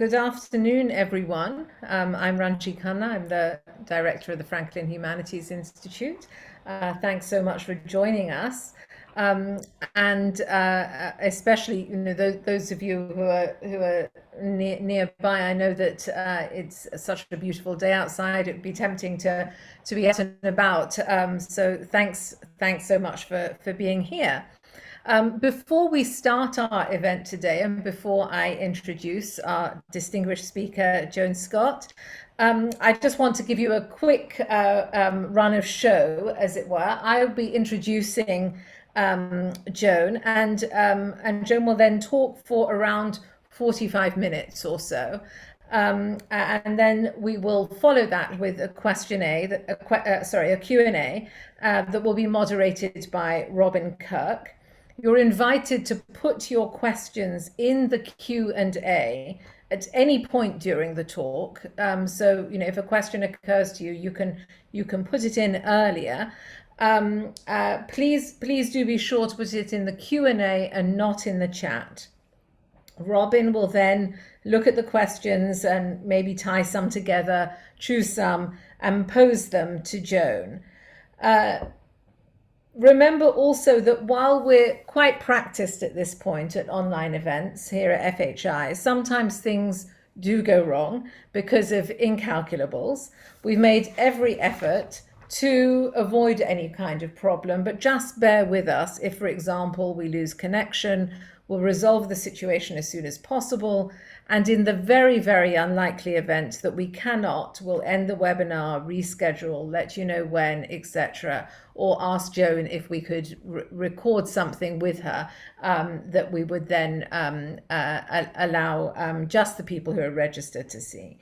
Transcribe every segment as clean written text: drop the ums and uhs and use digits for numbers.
Good afternoon, everyone. I'm Ranji Khanna. I'm the director of the Franklin Humanities Institute. Thanks so much for joining us. And especially, those of you who are nearby. I know that it's such a beautiful day outside. It would be tempting to be out and about. So thanks so much for being here. Before we start our event today, and before I introduce our distinguished speaker, Joan Scott, I just want to give you a quick run of show, as it were. I'll be introducing Joan, and Joan will then talk for around 45 minutes or so. And then we will follow that with a Q&A that will be moderated by Robin Kirk. You're invited to put your questions in the Q&A at any point during the talk. So, if a question occurs to you, you can put it in earlier. Please do be sure to put it in the Q&A and not in the chat. Robin will then look at the questions and maybe tie some together, choose some, and pose them to Joan. Remember also that while we're quite practiced at this point at online events here at FHI, sometimes things do go wrong because of incalculables. We've made every effort to avoid any kind of problem, but just bear with us if, for example, we lose connection. We'll resolve the situation as soon as possible. And in the very, very unlikely event that we cannot, we'll end the webinar, reschedule, let you know when, etc., or ask Joan if we could record something with her that we would then allow just the people who are registered to see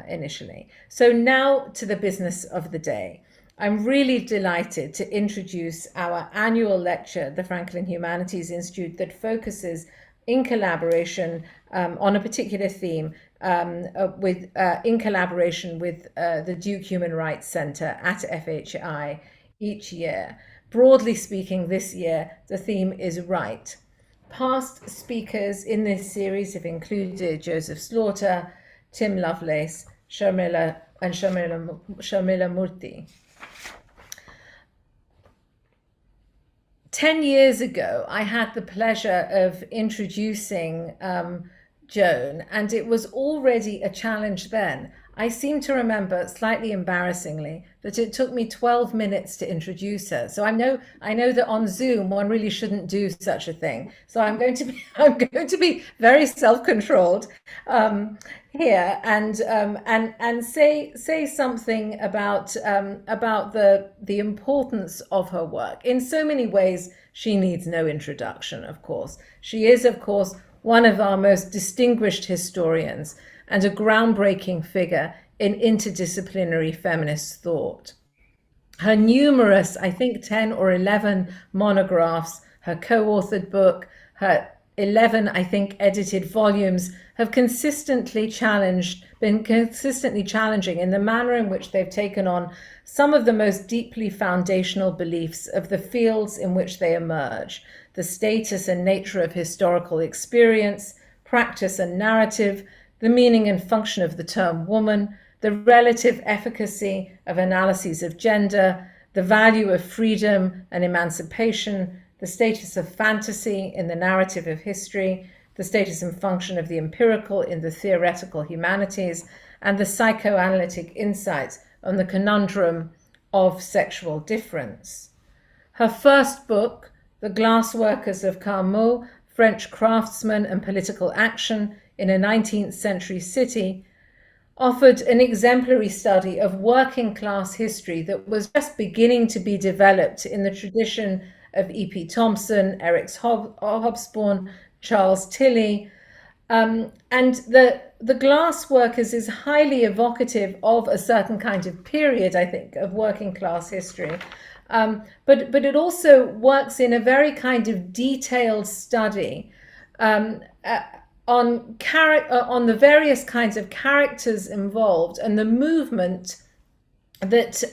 initially. So now to the business of the day. I'm really delighted to introduce our annual lecture, the Franklin Humanities Institute, that focuses in collaboration on a particular theme in collaboration with the Duke Human Rights Center at FHI each year. Broadly speaking, this year, the theme is right. Past speakers in this series have included Joseph Slaughter, Tim Lovelace, Sharmila Murthy. 10 years ago, I had the pleasure of introducing Joan, and it was already a challenge then. I seem to remember, slightly embarrassingly, that it took me 12 minutes to introduce her. So I know that on Zoom one really shouldn't do such a thing. So I'm going to be very self-controlled here and say something about the importance of her work. In so many ways, she needs no introduction, of course. She is, of course, one of our most distinguished historians and a groundbreaking figure in interdisciplinary feminist thought. Her numerous, I think 10 or 11 monographs, her co-authored book, her 11, I think, edited volumes have been consistently challenging in the manner in which they've taken on some of the most deeply foundational beliefs of the fields in which they emerge, the status and nature of historical experience, practice and narrative, the meaning and function of the term woman, the relative efficacy of analyses of gender, the value of freedom and emancipation, the status of fantasy in the narrative of history, the status and function of the empirical in the theoretical humanities, and the psychoanalytic insights on the conundrum of sexual difference. Her first book, The Glassworkers of Carmel, French Craftsmen and Political Action in a 19th Century City, offered an exemplary study of working class history that was just beginning to be developed in the tradition of E.P. Thompson, Eric Hobsbawm, Charles Tilly. And the Glassworkers is highly evocative of a certain kind of period, I think, of working class history. But it also works in a very kind of detailed study on the various kinds of characters involved and the movement that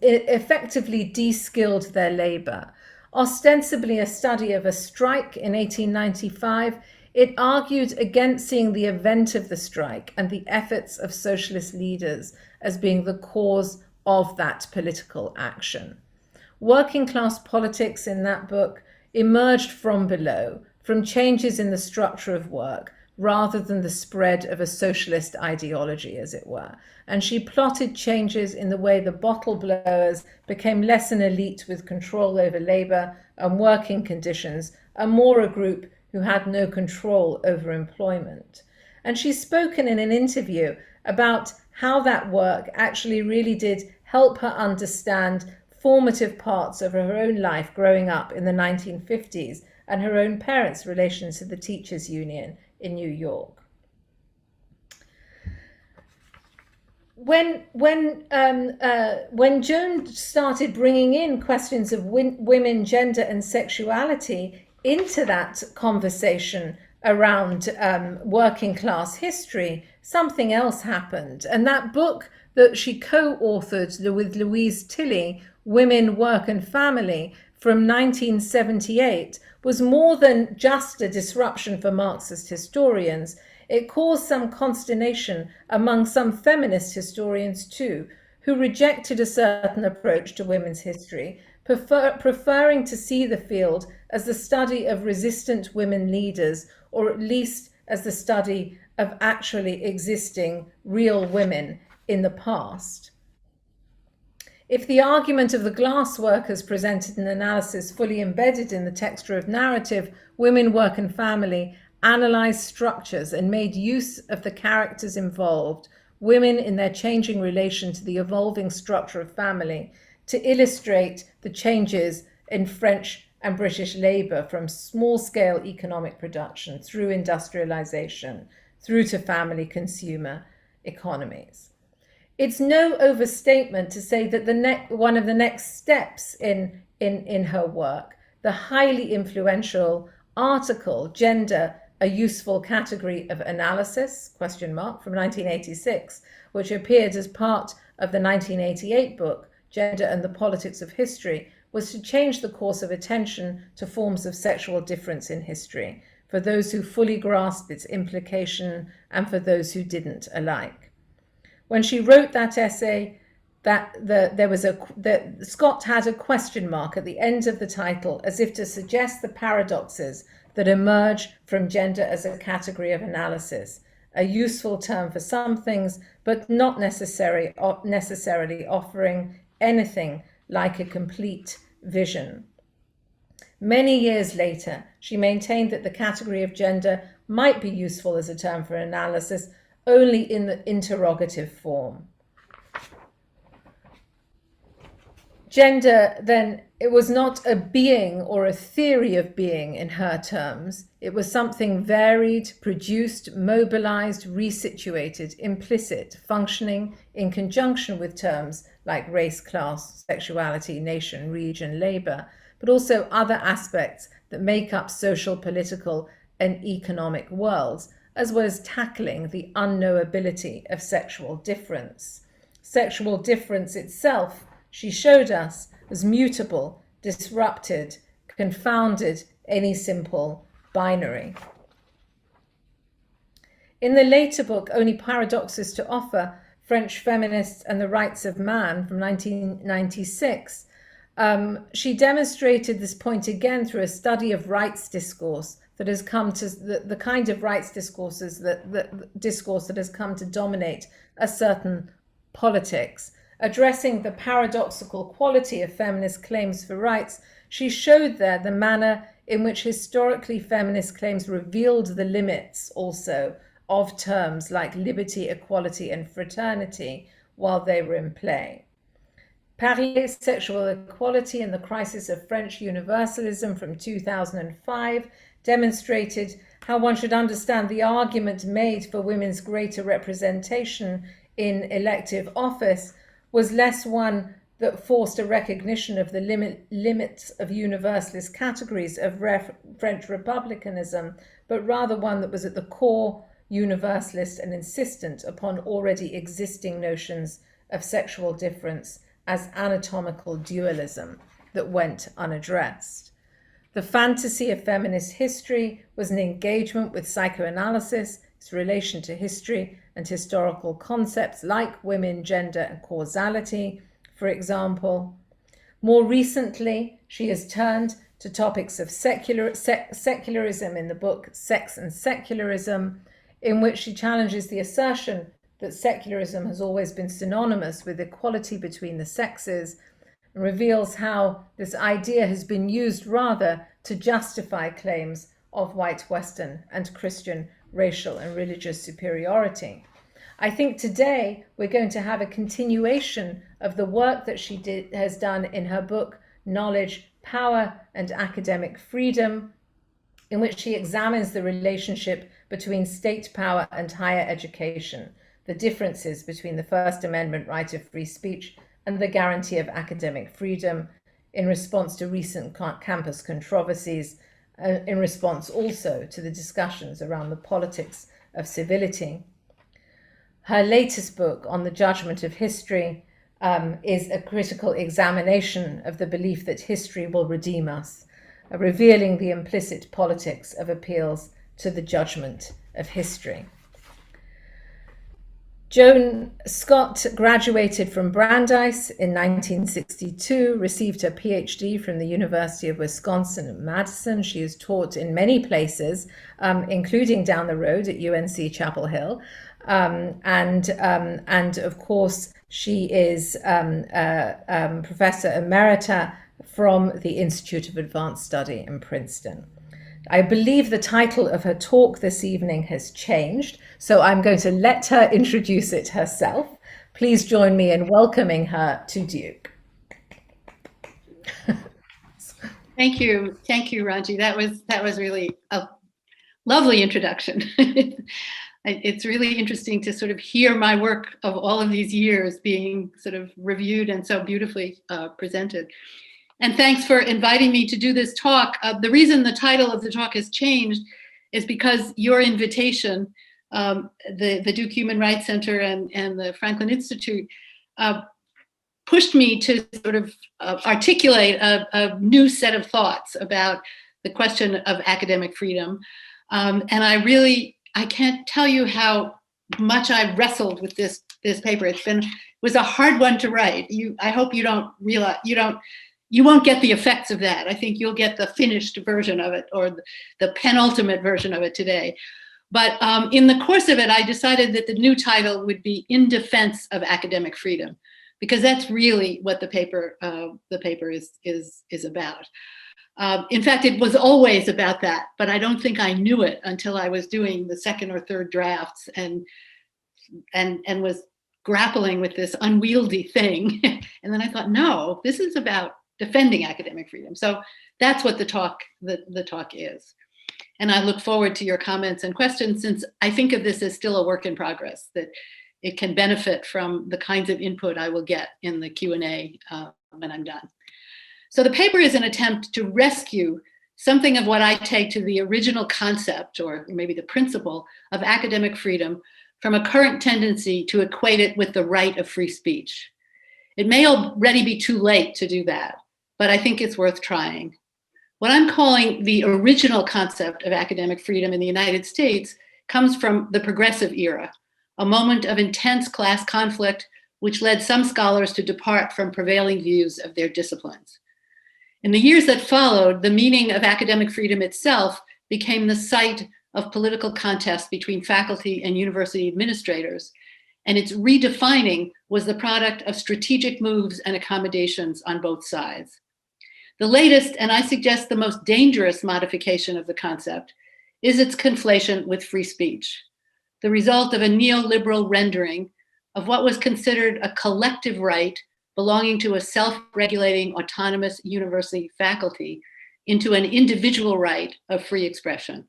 effectively de-skilled their labor. Ostensibly a study of a strike in 1895, It argued against seeing the event of the strike and the efforts of socialist leaders as being the cause of that political action. Working class politics in that book emerged from below, from changes in the structure of work, rather than the spread of a socialist ideology, as it were. And she plotted changes in the way the bottle blowers became less an elite with control over labor and working conditions, and more a group who had no control over employment. And she's spoken in an interview about how that work actually really did help her understand formative parts of her own life growing up in the 1950s and her own parents' relations to the teachers' union in New York. When Joan started bringing in questions of women, gender, and sexuality into that conversation around working class history, something else happened. And that book that she co-authored with Louise Tilley, Women, Work and Family, from 1978, was more than just a disruption for Marxist historians. It caused some consternation among some feminist historians too, who rejected a certain approach to women's history, preferring to see the field as the study of resistant women leaders, or at least as the study of actually existing real women in the past. If the argument of the glass workers presented an analysis fully embedded in the texture of narrative, Women, Work and Family analysed structures and made use of the characters involved, women in their changing relation to the evolving structure of family, to illustrate the changes in French and British labour from small-scale economic production through industrialisation, through to family consumer economies. It's no overstatement to say that one of the next steps in her work, the highly influential article, Gender, a Useful Category of Analysis, from 1986, which appeared as part of the 1988 book, Gender and the Politics of History, was to change the course of attention to forms of sexual difference in history, for those who fully grasped its implication and for those who didn't alike. When she wrote that essay, Scott had a question mark at the end of the title, as if to suggest the paradoxes that emerge from gender as a category of analysis, a useful term for some things, but not necessarily offering anything like a complete vision. Many years later, she maintained that the category of gender might be useful as a term for analysis only in the interrogative form. Gender, then, it was not a being or a theory of being in her terms. It was something varied, produced, mobilized, resituated, implicit, functioning in conjunction with terms like race, class, sexuality, nation, region, labor, but also other aspects that make up social, political, and economic worlds, as well as tackling the unknowability of sexual difference. Sexual difference itself, she showed us, was mutable, disrupted, confounded any simple binary. In the later book, Only Paradoxes to Offer, French Feminists and the Rights of Man from 1996, she demonstrated this point again through a study of rights discourse that has come to the kind of rights discourses discourse that has come to dominate a certain politics. Addressing the paradoxical quality of feminist claims for rights, she showed there the manner in which historically feminist claims revealed the limits also of terms like liberty, equality, and fraternity while they were in play. Parler, Sexual Equality and the Crisis of French Universalism from 2005 demonstrated how one should understand the argument made for women's greater representation in elective office was less one that forced a recognition of the limits of universalist categories of French republicanism, but rather one that was at the core universalist and insistent upon already existing notions of sexual difference as anatomical dualism that went unaddressed. The fantasy of feminist history was an engagement with psychoanalysis, its relation to history and historical concepts like women, gender, and causality, for example. More recently, she has turned to topics of secularism in the book Sex and Secularism, in which she challenges the assertion that secularism has always been synonymous with equality between the sexes, and reveals how this idea has been used rather to justify claims of white Western and Christian racial and religious superiority. I think today we're going to have a continuation of the work that she has done in her book, Knowledge, Power, and Academic Freedom, in which she examines the relationship between state power and higher education, the differences between the First Amendment right of free speech and the guarantee of academic freedom in response to recent campus controversies, in response also to the discussions around the politics of civility. Her latest book, On the Judgment of History, is a critical examination of the belief that history will redeem us, revealing the implicit politics of appeals to the judgment of history. Joan Scott graduated from Brandeis in 1962, received her PhD from the University of Wisconsin at Madison. She has taught in many places, including down the road at UNC Chapel Hill. And of course, she is Professor Emerita from the Institute of Advanced Study in Princeton. I believe the title of her talk this evening has changed, so I'm going to let her introduce it herself. Please join me in welcoming her to Duke. Thank you, Ranji. That was really a lovely introduction. It's really interesting to sort of hear my work of all of these years being sort of reviewed and so beautifully presented. And thanks for inviting me to do this talk. The reason the title of the talk has changed is because your invitation, the Duke Human Rights Center and the Franklin Institute, pushed me to sort of articulate a new set of thoughts about the question of academic freedom. And I can't tell you how much I wrestled with this paper. It was a hard one to write. I hope you don't realize, you won't get the effects of that. I think you'll get the finished version of it or the penultimate version of it today. But in the course of it, I decided that the new title would be In Defense of Academic Freedom, because that's really what the paper is about. In fact, it was always about that, but I don't think I knew it until I was doing the second or third drafts and was grappling with this unwieldy thing. And then I thought, no, this is about defending academic freedom. So that's what the talk is. And I look forward to your comments and questions, since I think of this as still a work in progress, that it can benefit from the kinds of input I will get in the Q&A when I'm done. So the paper is an attempt to rescue something of what I take to the original concept, or maybe the principle, of academic freedom from a current tendency to equate it with the right of free speech. It may already be too late to do that, but I think it's worth trying. What I'm calling the original concept of academic freedom in the United States comes from the progressive era, a moment of intense class conflict which led some scholars to depart from prevailing views of their disciplines. In the years that followed, the meaning of academic freedom itself became the site of political contests between faculty and university administrators, and its redefining was the product of strategic moves and accommodations on both sides. The latest, and I suggest the most dangerous modification of the concept, is its conflation with free speech, the result of a neoliberal rendering of what was considered a collective right belonging to a self-regulating autonomous university faculty into an individual right of free expression.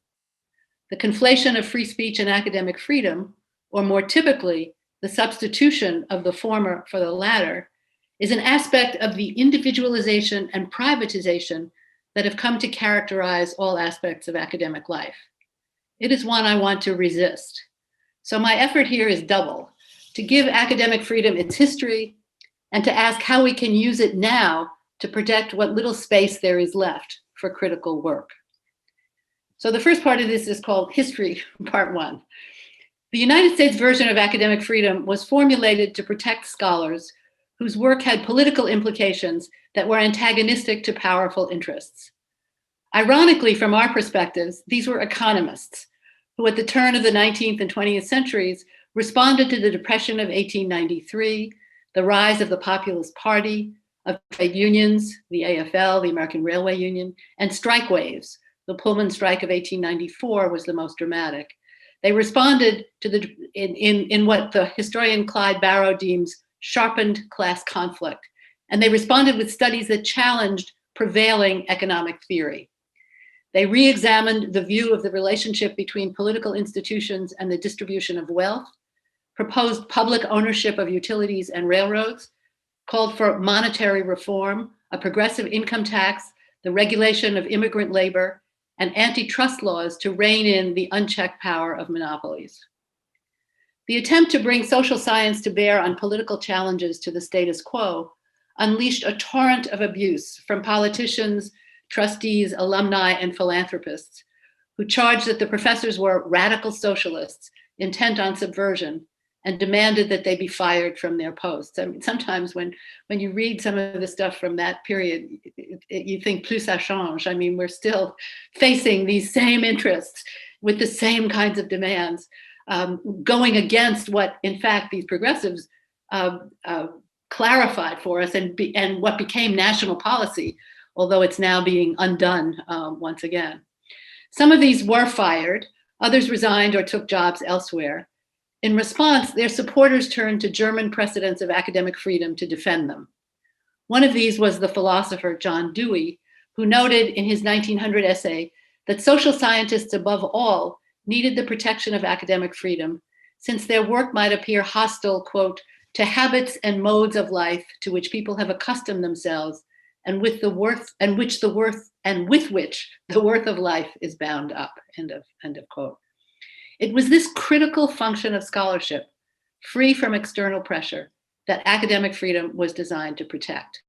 The conflation of free speech and academic freedom, or more typically, the substitution of the former for the latter, is an aspect of the individualization and privatization that have come to characterize all aspects of academic life. It is one I want to resist. So my effort here is double: to give academic freedom its history, and to ask how we can use it now to protect what little space there is left for critical work. So the first part of this is called History, Part 1. The United States version of academic freedom was formulated to protect scholars whose work had political implications that were antagonistic to powerful interests. Ironically, from our perspectives, these were economists who at the turn of the 19th and 20th centuries responded to the Depression of 1893, the rise of the Populist Party, of trade unions, the AFL, the American Railway Union, and strike waves. The Pullman strike of 1894 was the most dramatic. They responded to in what the historian Clyde Barrow deems sharpened class conflict, and they responded with studies that challenged prevailing economic theory. They re-examined the view of the relationship between political institutions and the distribution of wealth, proposed public ownership of utilities and railroads, called for monetary reform, a progressive income tax, the regulation of immigrant labor, and antitrust laws to rein in the unchecked power of monopolies. The attempt to bring social science to bear on political challenges to the status quo unleashed a torrent of abuse from politicians, trustees, alumni, and philanthropists who charged that the professors were radical socialists intent on subversion and demanded that they be fired from their posts. I mean, sometimes when you read some of the stuff from that period, you think plus ça change. I mean, we're still facing these same interests with the same kinds of demands, going against what, in fact, these progressives clarified for us and what became national policy, although it's now being undone once again. Some of these were fired, others resigned or took jobs elsewhere. In response, their supporters turned to German precedents of academic freedom to defend them. One of these was the philosopher John Dewey, who noted in his 1900 essay that social scientists above all needed the protection of academic freedom, since their work might appear hostile, quote, to habits and modes of life to which people have accustomed themselves and with which the worth of life is bound up, end of quote. It was this critical function of scholarship, free from external pressure, that academic freedom was designed to protect.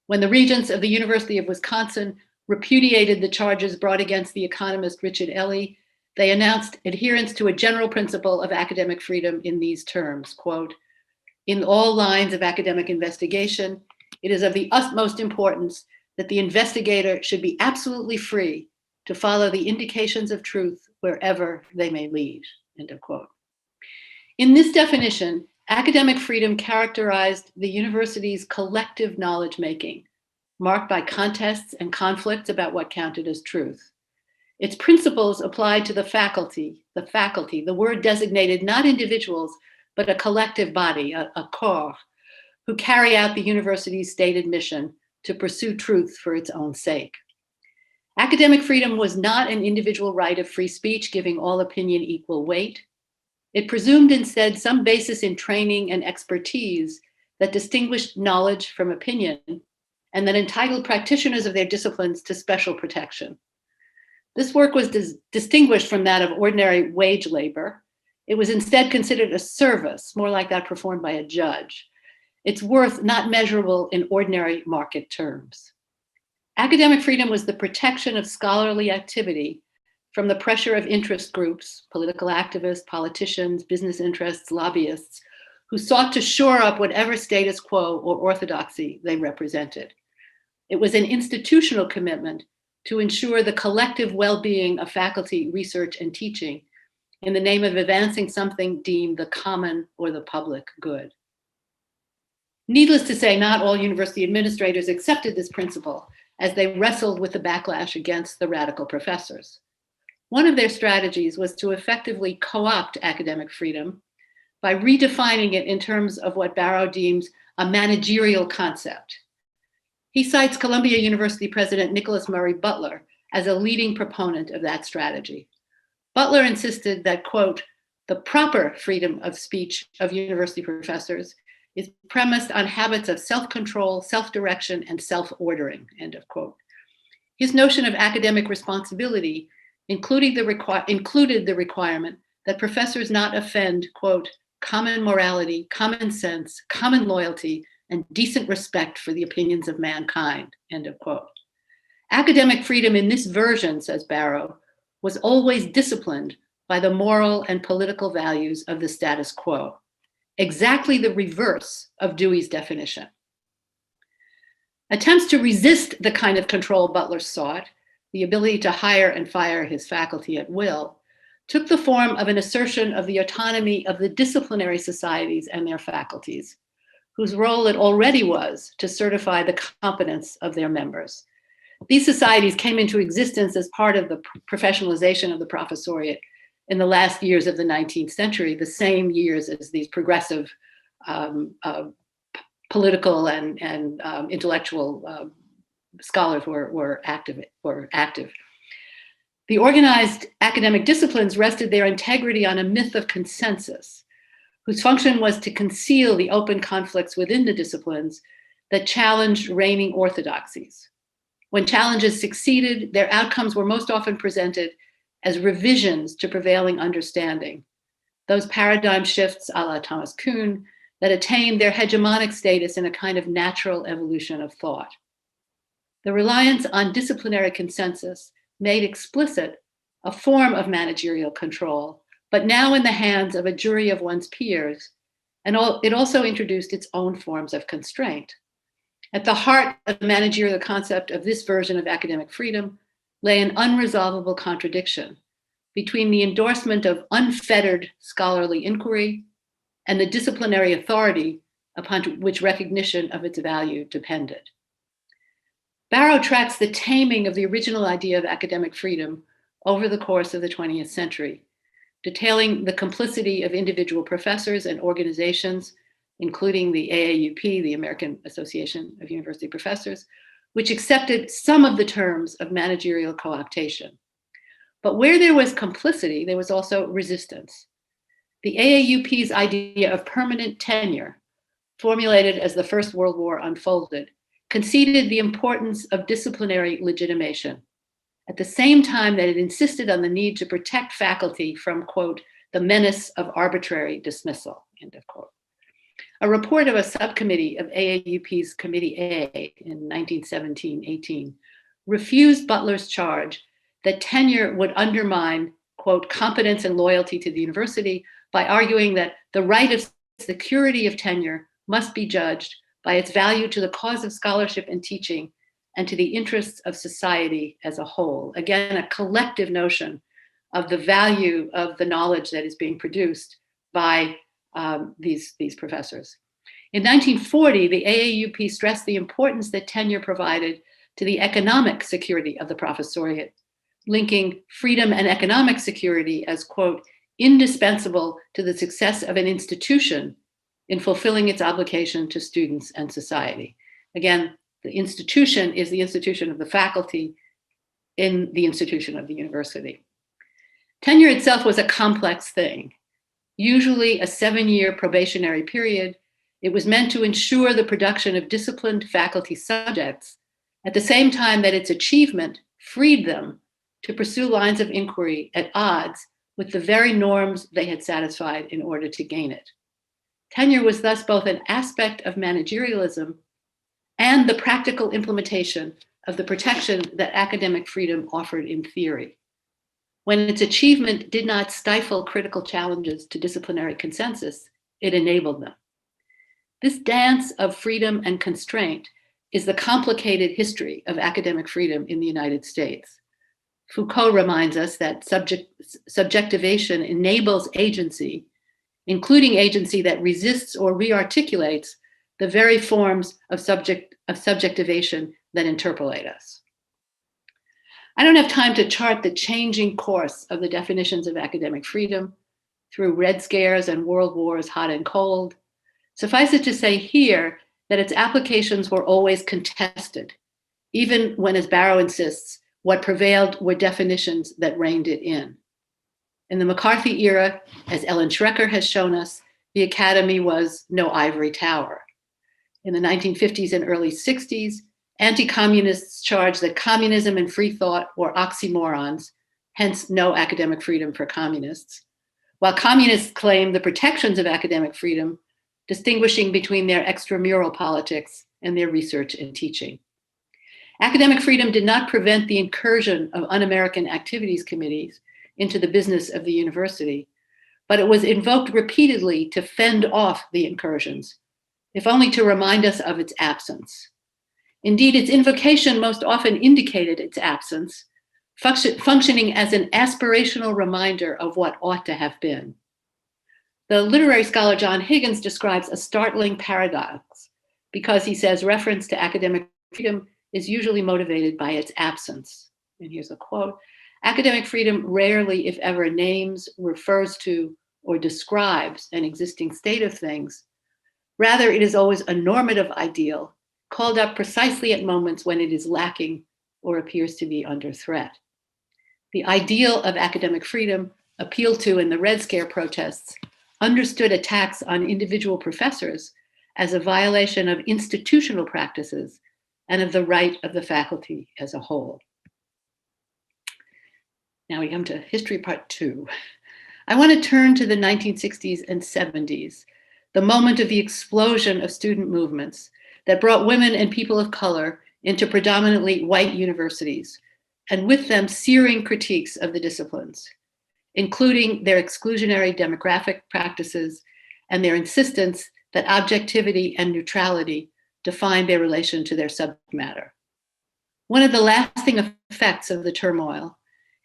When the regents of the University of Wisconsin repudiated the charges brought against the economist Richard Ely, they announced adherence to a general principle of academic freedom in these terms, quote, in all lines of academic investigation, it is of the utmost importance that the investigator should be absolutely free to follow the indications of truth wherever they may lead, end of quote. In this definition, academic freedom characterized the university's collective knowledge making, marked by contests and conflicts about what counted as truth. Its principles applied to the faculty, the word designated not individuals, but a collective body, a corps, who carry out the university's stated mission to pursue truth for its own sake. Academic freedom was not an individual right of free speech giving all opinion equal weight. It presumed instead some basis in training and expertise that distinguished knowledge from opinion and that entitled practitioners of their disciplines to special protection. This work was distinguished from that of ordinary wage labor. It was instead considered a service, more like that performed by a judge. Its worth not measurable in ordinary market terms. Academic freedom was the protection of scholarly activity from the pressure of interest groups, political activists, politicians, business interests, lobbyists, who sought to shore up whatever status quo or orthodoxy they represented. It was an institutional commitment to ensure the collective well-being of faculty, research, and teaching in the name of advancing something deemed the common or the public good. Needless to say, not all university administrators accepted this principle as they wrestled with the backlash against the radical professors. One of their strategies was to effectively co-opt academic freedom by redefining it in terms of what Barrow deems a managerial concept. He cites Columbia University President Nicholas Murray Butler as a leading proponent of that strategy. Butler insisted that, quote, the proper freedom of speech of university professors is premised on habits of self-control, self-direction, and self-ordering, end of quote. His notion of academic responsibility included the requirement that professors not offend, quote, common morality, common sense, common loyalty, and decent respect for the opinions of mankind, end of quote. Academic freedom in this version, says Barrow, was always disciplined by the moral and political values of the status quo, exactly the reverse of Dewey's definition. Attempts to resist the kind of control Butler sought, the ability to hire and fire his faculty at will, took the form of an assertion of the autonomy of the disciplinary societies and their faculties, whose role it already was to certify the competence of their members. These societies came into existence as part of the professionalization of the professoriate in the last years of the 19th century, the same years as these progressive political and intellectual scholars were active. The organized academic disciplines rested their integrity on a myth of consensus, whose function was to conceal the open conflicts within the disciplines that challenged reigning orthodoxies. When challenges succeeded, their outcomes were most often presented as revisions to prevailing understanding, those paradigm shifts a la Thomas Kuhn that attained their hegemonic status in a kind of natural evolution of thought. The reliance on disciplinary consensus made explicit a form of managerial control, but now in the hands of a jury of one's peers, and it also introduced its own forms of constraint. At the heart of the managerial concept of this version of academic freedom lay an unresolvable contradiction between the endorsement of unfettered scholarly inquiry and the disciplinary authority upon which recognition of its value depended. Barrow tracks the taming of the original idea of academic freedom over the course of the 20th century, detailing the complicity of individual professors and organizations, including the AAUP, the American Association of University Professors, which accepted some of the terms of managerial co-optation. But where there was complicity, there was also resistance. The AAUP's idea of permanent tenure, formulated as the First World War unfolded, conceded the importance of disciplinary legitimation, at the same time that it insisted on the need to protect faculty from, quote, the menace of arbitrary dismissal, end of quote. A report of a subcommittee of AAUP's Committee A in 1917-18 refused Butler's charge that tenure would undermine, quote, competence and loyalty to the university by arguing that the right of security of tenure must be judged by its value to the cause of scholarship and teaching and to the interests of society as a whole. Again, a collective notion of the value of the knowledge that is being produced by these professors. In 1940, the AAUP stressed the importance that tenure provided to the economic security of the professoriate, linking freedom and economic security as, quote, indispensable to the success of an institution in fulfilling its obligation to students and society. Again, the institution is the institution of the faculty in the institution of the university. Tenure itself was a complex thing. Usually a 7-year probationary period, it was meant to ensure the production of disciplined faculty subjects at the same time that its achievement freed them to pursue lines of inquiry at odds with the very norms they had satisfied in order to gain it. Tenure was thus both an aspect of managerialism and the practical implementation of the protection that academic freedom offered in theory. When its achievement did not stifle critical challenges to disciplinary consensus, it enabled them. This dance of freedom and constraint is the complicated history of academic freedom in the United States. Foucault reminds us that subjectivation enables agency, including agency that resists or rearticulates the very forms of subjectivation that interpolate us. I don't have time to chart the changing course of the definitions of academic freedom through Red Scares and world wars hot and cold. Suffice it to say here that its applications were always contested, even when, as Barrow insists, what prevailed were definitions that reined it in. In the McCarthy era, as Ellen Schrecker has shown us, the academy was no ivory tower. In the 1950s and early 60s, anti-communists charged that communism and free thought were oxymorons, hence no academic freedom for communists, while communists claimed the protections of academic freedom, distinguishing between their extramural politics and their research and teaching. Academic freedom did not prevent the incursion of un-American activities committees into the business of the university, but it was invoked repeatedly to fend off the incursions, if only to remind us of its absence. Indeed, its invocation most often indicated its absence, functioning as an aspirational reminder of what ought to have been. The literary scholar John Higgins describes a startling paradox because he says reference to academic freedom is usually motivated by its absence. And here's a quote: academic freedom rarely, if ever, names, refers to, or describes an existing state of things. Rather, it is always a normative ideal called up precisely at moments when it is lacking or appears to be under threat. The ideal of academic freedom appealed to in the Red Scare protests understood attacks on individual professors as a violation of institutional practices and of the right of the faculty as a whole. Now we come to history part 2. I want to turn to the 1960s and 70s, the moment of the explosion of student movements that brought women and people of color into predominantly white universities, and with them searing critiques of the disciplines, including their exclusionary demographic practices and their insistence that objectivity and neutrality define their relation to their subject matter. One of the lasting effects of the turmoil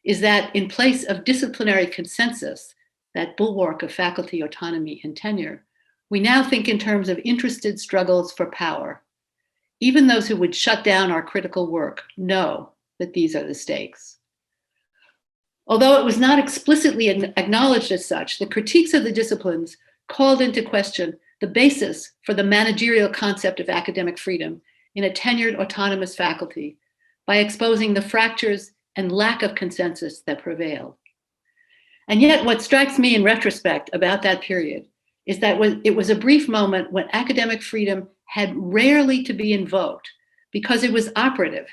is that in place of disciplinary consensus, that bulwark of faculty autonomy and tenure, we now think in terms of interested struggles for power. Even those who would shut down our critical work know that these are the stakes. Although it was not explicitly acknowledged as such, the critiques of the disciplines called into question the basis for the managerial concept of academic freedom in a tenured autonomous faculty by exposing the fractures and lack of consensus that prevailed. And yet what strikes me in retrospect about that period is that it was a brief moment when academic freedom had rarely to be invoked because it was operative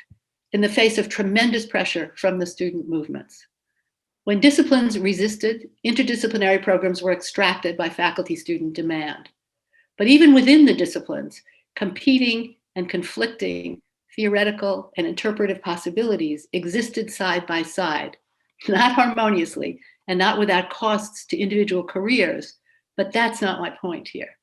in the face of tremendous pressure from the student movements. When disciplines resisted, interdisciplinary programs were extracted by faculty-student demand. But even within the disciplines, competing and conflicting theoretical and interpretive possibilities existed side by side, not harmoniously and not without costs to individual careers, but that's not my point here.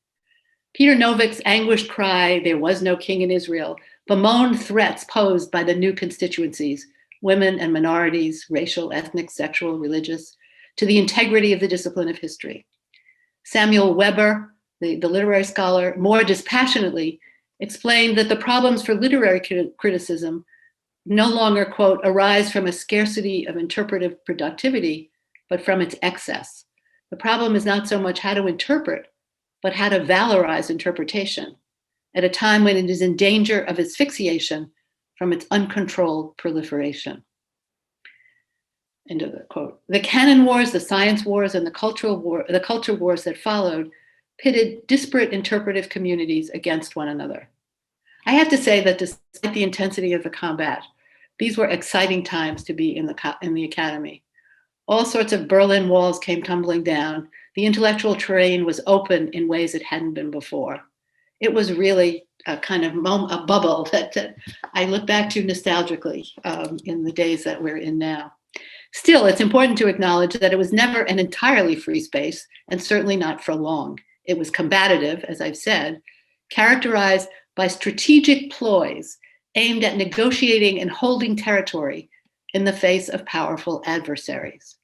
Peter Novick's anguished cry, "There was no king in Israel," bemoaned threats posed by the new constituencies, women and minorities, racial, ethnic, sexual, religious, to the integrity of the discipline of history. Samuel Weber, the literary scholar, more dispassionately explained that the problems for literary criticism no longer, quote, arise from a scarcity of interpretive productivity, but from its excess. The problem is not so much how to interpret, but how to valorize interpretation at a time when it is in danger of asphyxiation from its uncontrolled proliferation. End of the quote. The canon wars, the science wars, and the culture wars that followed pitted disparate interpretive communities against one another. I have to say that despite the intensity of the combat, these were exciting times to be in the academy. All sorts of Berlin walls came tumbling down. The intellectual terrain was open in ways it hadn't been before. It was really a kind of a bubble that I look back to nostalgically in the days that we're in now. Still, it's important to acknowledge that it was never an entirely free space, and certainly not for long. It was combative, as I've said, characterized by strategic ploys aimed at negotiating and holding territory in the face of powerful adversaries.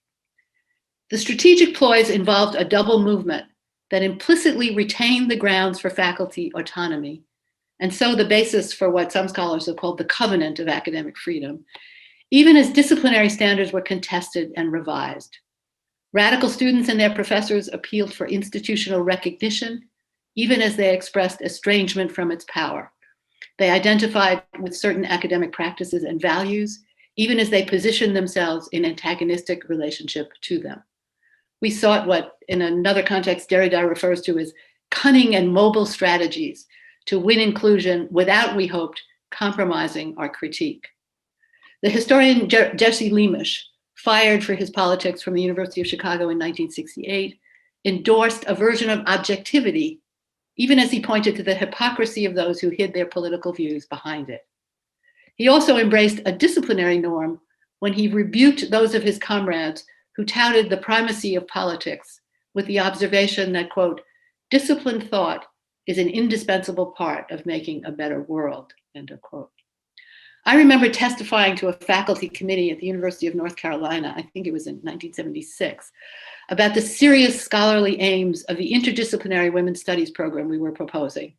The strategic ploys involved a double movement that implicitly retained the grounds for faculty autonomy, and so the basis for what some scholars have called the covenant of academic freedom, even as disciplinary standards were contested and revised. Radical students and their professors appealed for institutional recognition, even as they expressed estrangement from its power. They identified with certain academic practices and values, even as they positioned themselves in antagonistic relationship to them. We sought what, in another context, Derrida refers to as cunning and mobile strategies to win inclusion without, we hoped, compromising our critique. The historian Jesse Leamish, fired for his politics from the University of Chicago in 1968, endorsed a version of objectivity, even as he pointed to the hypocrisy of those who hid their political views behind it. He also embraced a disciplinary norm when he rebuked those of his comrades who touted the primacy of politics with the observation that, quote, disciplined thought is an indispensable part of making a better world, end of quote. I remember testifying to a faculty committee at the University of North Carolina, I think it was in 1976, about the serious scholarly aims of the interdisciplinary women's studies program we were proposing,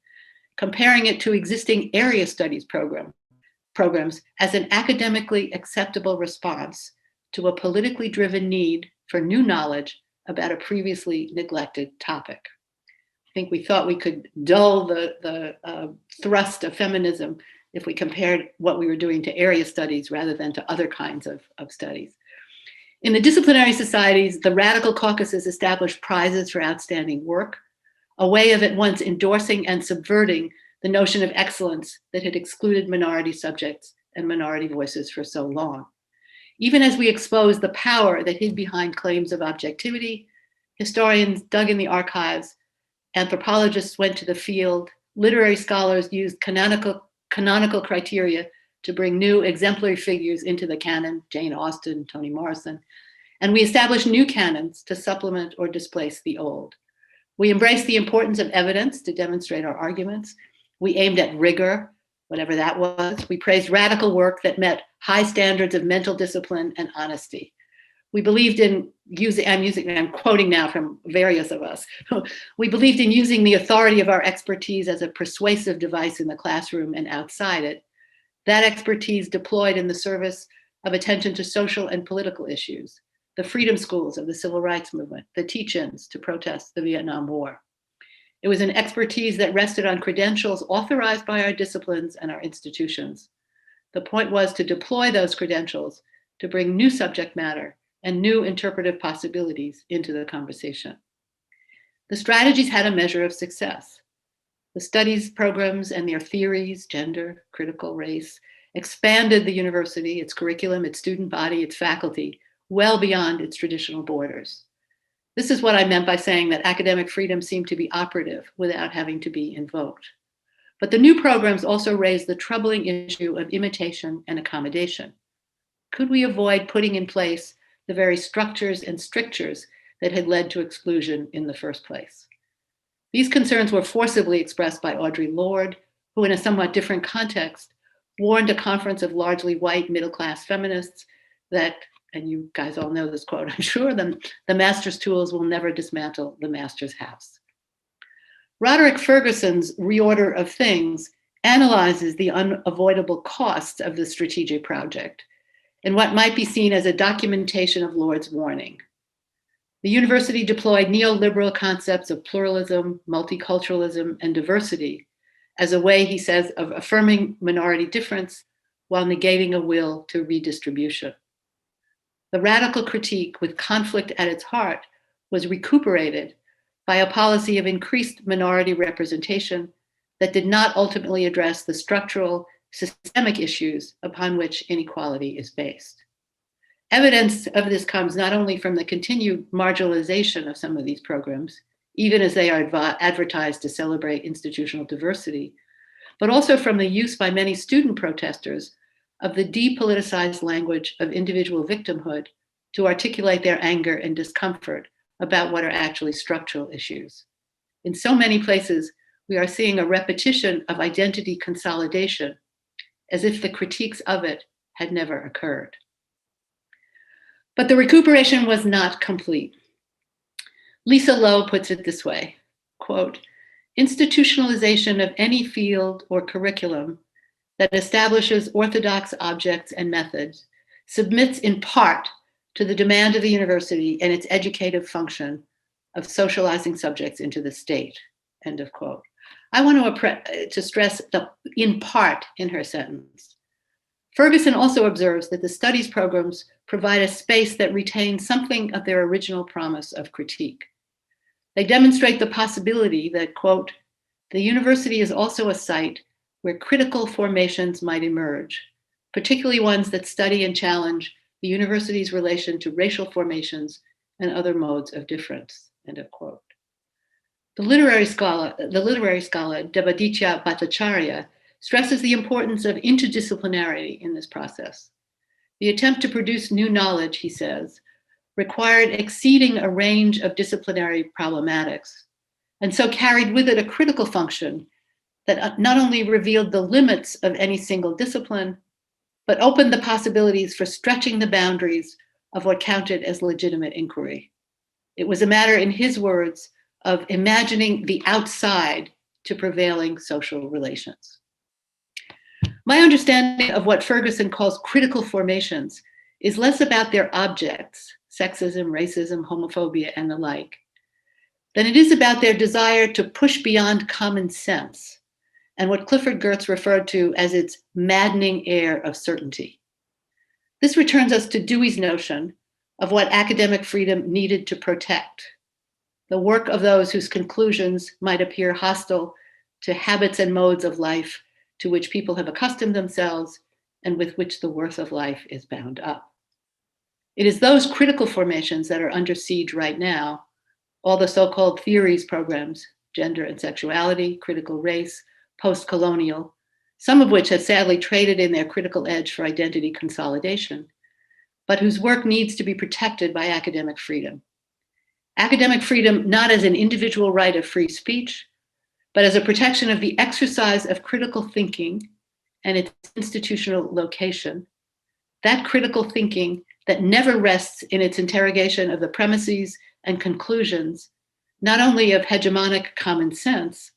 comparing it to existing area studies programs as an academically acceptable response to a politically driven need for new knowledge about a previously neglected topic. I think we thought we could dull the thrust of feminism if we compared what we were doing to area studies rather than to other kinds of studies. In the disciplinary societies, the radical caucuses established prizes for outstanding work, a way of at once endorsing and subverting the notion of excellence that had excluded minority subjects and minority voices for so long. Even as we exposed the power that hid behind claims of objectivity, historians dug in the archives, anthropologists went to the field, literary scholars used canonical criteria to bring new exemplary figures into the canon, Jane Austen, Toni Morrison, and we established new canons to supplement or displace the old. We embraced the importance of evidence to demonstrate our arguments. We aimed at rigor, whatever that was. We praised radical work that met high standards of mental discipline and honesty. We believed in I'm quoting now from various of us. We believed in using the authority of our expertise as a persuasive device in the classroom and outside it. That expertise deployed in the service of attention to social and political issues, the freedom schools of the civil rights movement, the teach-ins to protest the Vietnam War. It was an expertise that rested on credentials authorized by our disciplines and our institutions. The point was to deploy those credentials to bring new subject matter and new interpretive possibilities into the conversation. The strategies had a measure of success. The studies programs and their theories, gender, critical race, expanded the university, its curriculum, its student body, its faculty, well beyond its traditional borders. This is what I meant by saying that academic freedom seemed to be operative without having to be invoked. But the new programs also raised the troubling issue of imitation and accommodation. Could we avoid putting in place the very structures and strictures that had led to exclusion in the first place? These concerns were forcibly expressed by Audre Lorde, who in a somewhat different context warned a conference of largely white middle-class feminists that, and you guys all know this quote, I'm sure, the master's tools will never dismantle the master's house. Roderick Ferguson's Reorder of Things analyzes the unavoidable costs of the strategic project and what might be seen as a documentation of Lorde's warning. The university deployed neoliberal concepts of pluralism, multiculturalism, and diversity as a way, he says, of affirming minority difference while negating a will to redistribution. The radical critique with conflict at its heart was recuperated by a policy of increased minority representation that did not ultimately address the structural, systemic issues upon which inequality is based. Evidence of this comes not only from the continued marginalization of some of these programs, even as they are advertised to celebrate institutional diversity, but also from the use by many student protesters of the depoliticized language of individual victimhood to articulate their anger and discomfort about what are actually structural issues. In so many places, we are seeing a repetition of identity consolidation as if the critiques of it had never occurred. But the recuperation was not complete. Lisa Lowe puts it this way, quote, institutionalization of any field or curriculum that establishes orthodox objects and methods submits in part to the demand of the university and its educative function of socializing subjects into the state, end of quote. I want to stress the in part in her sentence. Ferguson also observes that the studies programs provide a space that retains something of their original promise of critique. They demonstrate the possibility that, quote, the university is also a site where critical formations might emerge, particularly ones that study and challenge the university's relation to racial formations and other modes of difference, end of quote. The literary scholar Devaditya Bhattacharya stresses the importance of interdisciplinarity in this process. The attempt to produce new knowledge, he says, required exceeding a range of disciplinary problematics, and so carried with it a critical function that not only revealed the limits of any single discipline, but opened the possibilities for stretching the boundaries of what counted as legitimate inquiry. It was a matter, in his words, of imagining the outside to prevailing social relations. My understanding of what Ferguson calls critical formations is less about their objects, sexism, racism, homophobia, and the like, than it is about their desire to push beyond common sense and what Clifford Geertz referred to as its maddening air of certainty. This returns us to Dewey's notion of what academic freedom needed to protect, the work of those whose conclusions might appear hostile to habits and modes of life to which people have accustomed themselves and with which the worth of life is bound up. It is those critical formations that are under siege right now, all the so-called theories programs, gender and sexuality, critical race, post-colonial, some of which have sadly traded in their critical edge for identity consolidation, but whose work needs to be protected by academic freedom. Academic freedom not as an individual right of free speech, but as a protection of the exercise of critical thinking and its institutional location, that critical thinking that never rests in its interrogation of the premises and conclusions, not only of hegemonic common sense,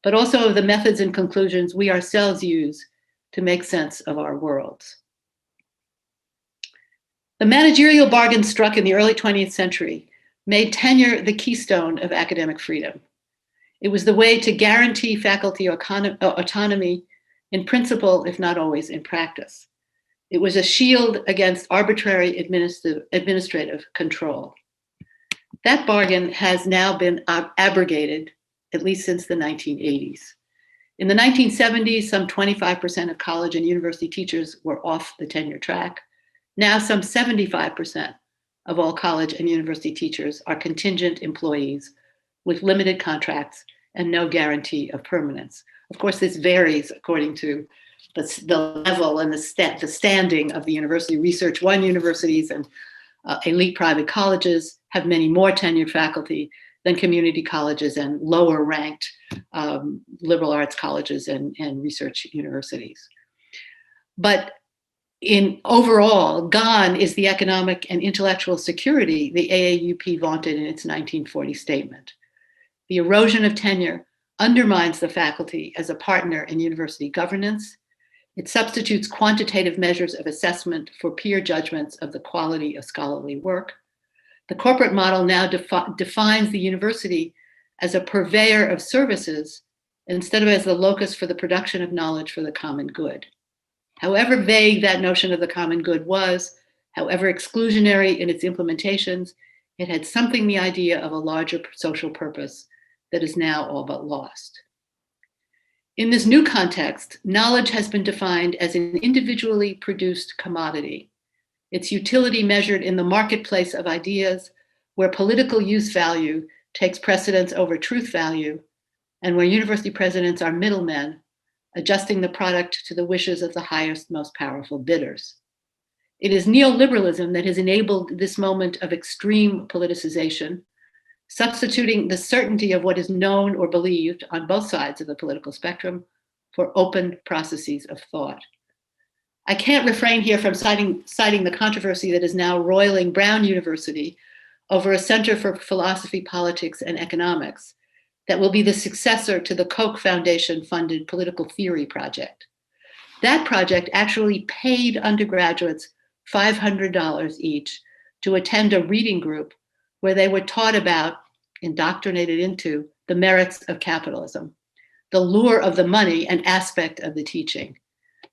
but also of the methods and conclusions we ourselves use to make sense of our worlds. The managerial bargain struck in the early 20th century made tenure the keystone of academic freedom. It was the way to guarantee faculty autonomy in principle, if not always in practice. It was a shield against arbitrary administrative control. That bargain has now been abrogated, at least since the 1980s. In the 1970s, some 25% of college and university teachers were off the tenure track. Now some 75% of all college and university teachers are contingent employees with limited contracts and no guarantee of permanence. Of course, this varies according to the level and the standing of the university. Research One universities and elite private colleges have many more tenured faculty than community colleges and lower ranked liberal arts colleges and research universities. But in overall, gone is the economic and intellectual security the AAUP vaunted in its 1940 statement. The erosion of tenure undermines the faculty as a partner in university governance. It substitutes quantitative measures of assessment for peer judgments of the quality of scholarly work. The corporate model now defines the university as a purveyor of services instead of as the locus for the production of knowledge for the common good. However vague that notion of the common good was, however exclusionary in its implementations, it had something the idea of a larger social purpose that is now all but lost. In this new context, knowledge has been defined as an individually produced commodity, its utility measured in the marketplace of ideas where political use value takes precedence over truth value, and where university presidents are middlemen, adjusting the product to the wishes of the highest, most powerful bidders. It is neoliberalism that has enabled this moment of extreme politicization, substituting the certainty of what is known or believed on both sides of the political spectrum for open processes of thought. I can't refrain here from citing the controversy that is now roiling Brown University over a Center for Philosophy, Politics, and Economics that will be the successor to the Koch Foundation-funded political theory project. That project actually paid undergraduates $500 each to attend a reading group where they were taught about, indoctrinated into, the merits of capitalism, the lure of the money and aspect of the teaching.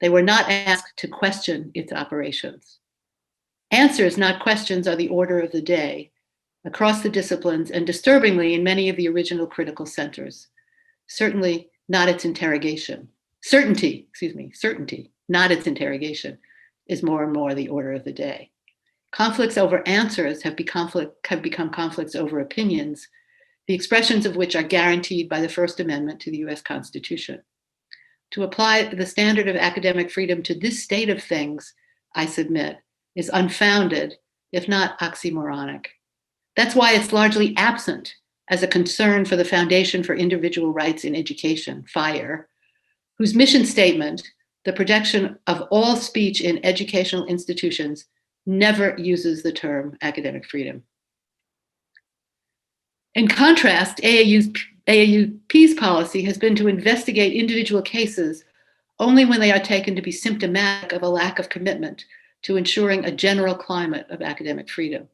They were not asked to question its operations. Answers, not questions, are the order of the day across the disciplines and disturbingly in many of the original critical centers. Certainly not its interrogation. Certainty, not its interrogation, is more and more the order of the day. Conflicts over answers have become conflicts over opinions, the expressions of which are guaranteed by the First Amendment to the US Constitution. To apply the standard of academic freedom to this state of things, I submit, is unfounded, if not oxymoronic. That's why it's largely absent as a concern for the Foundation for Individual Rights in Education, FIRE, whose mission statement, the protection of all speech in educational institutions, never uses the term academic freedom. In contrast, AAUP's policy has been to investigate individual cases only when they are taken to be symptomatic of a lack of commitment to ensuring a general climate of academic freedom.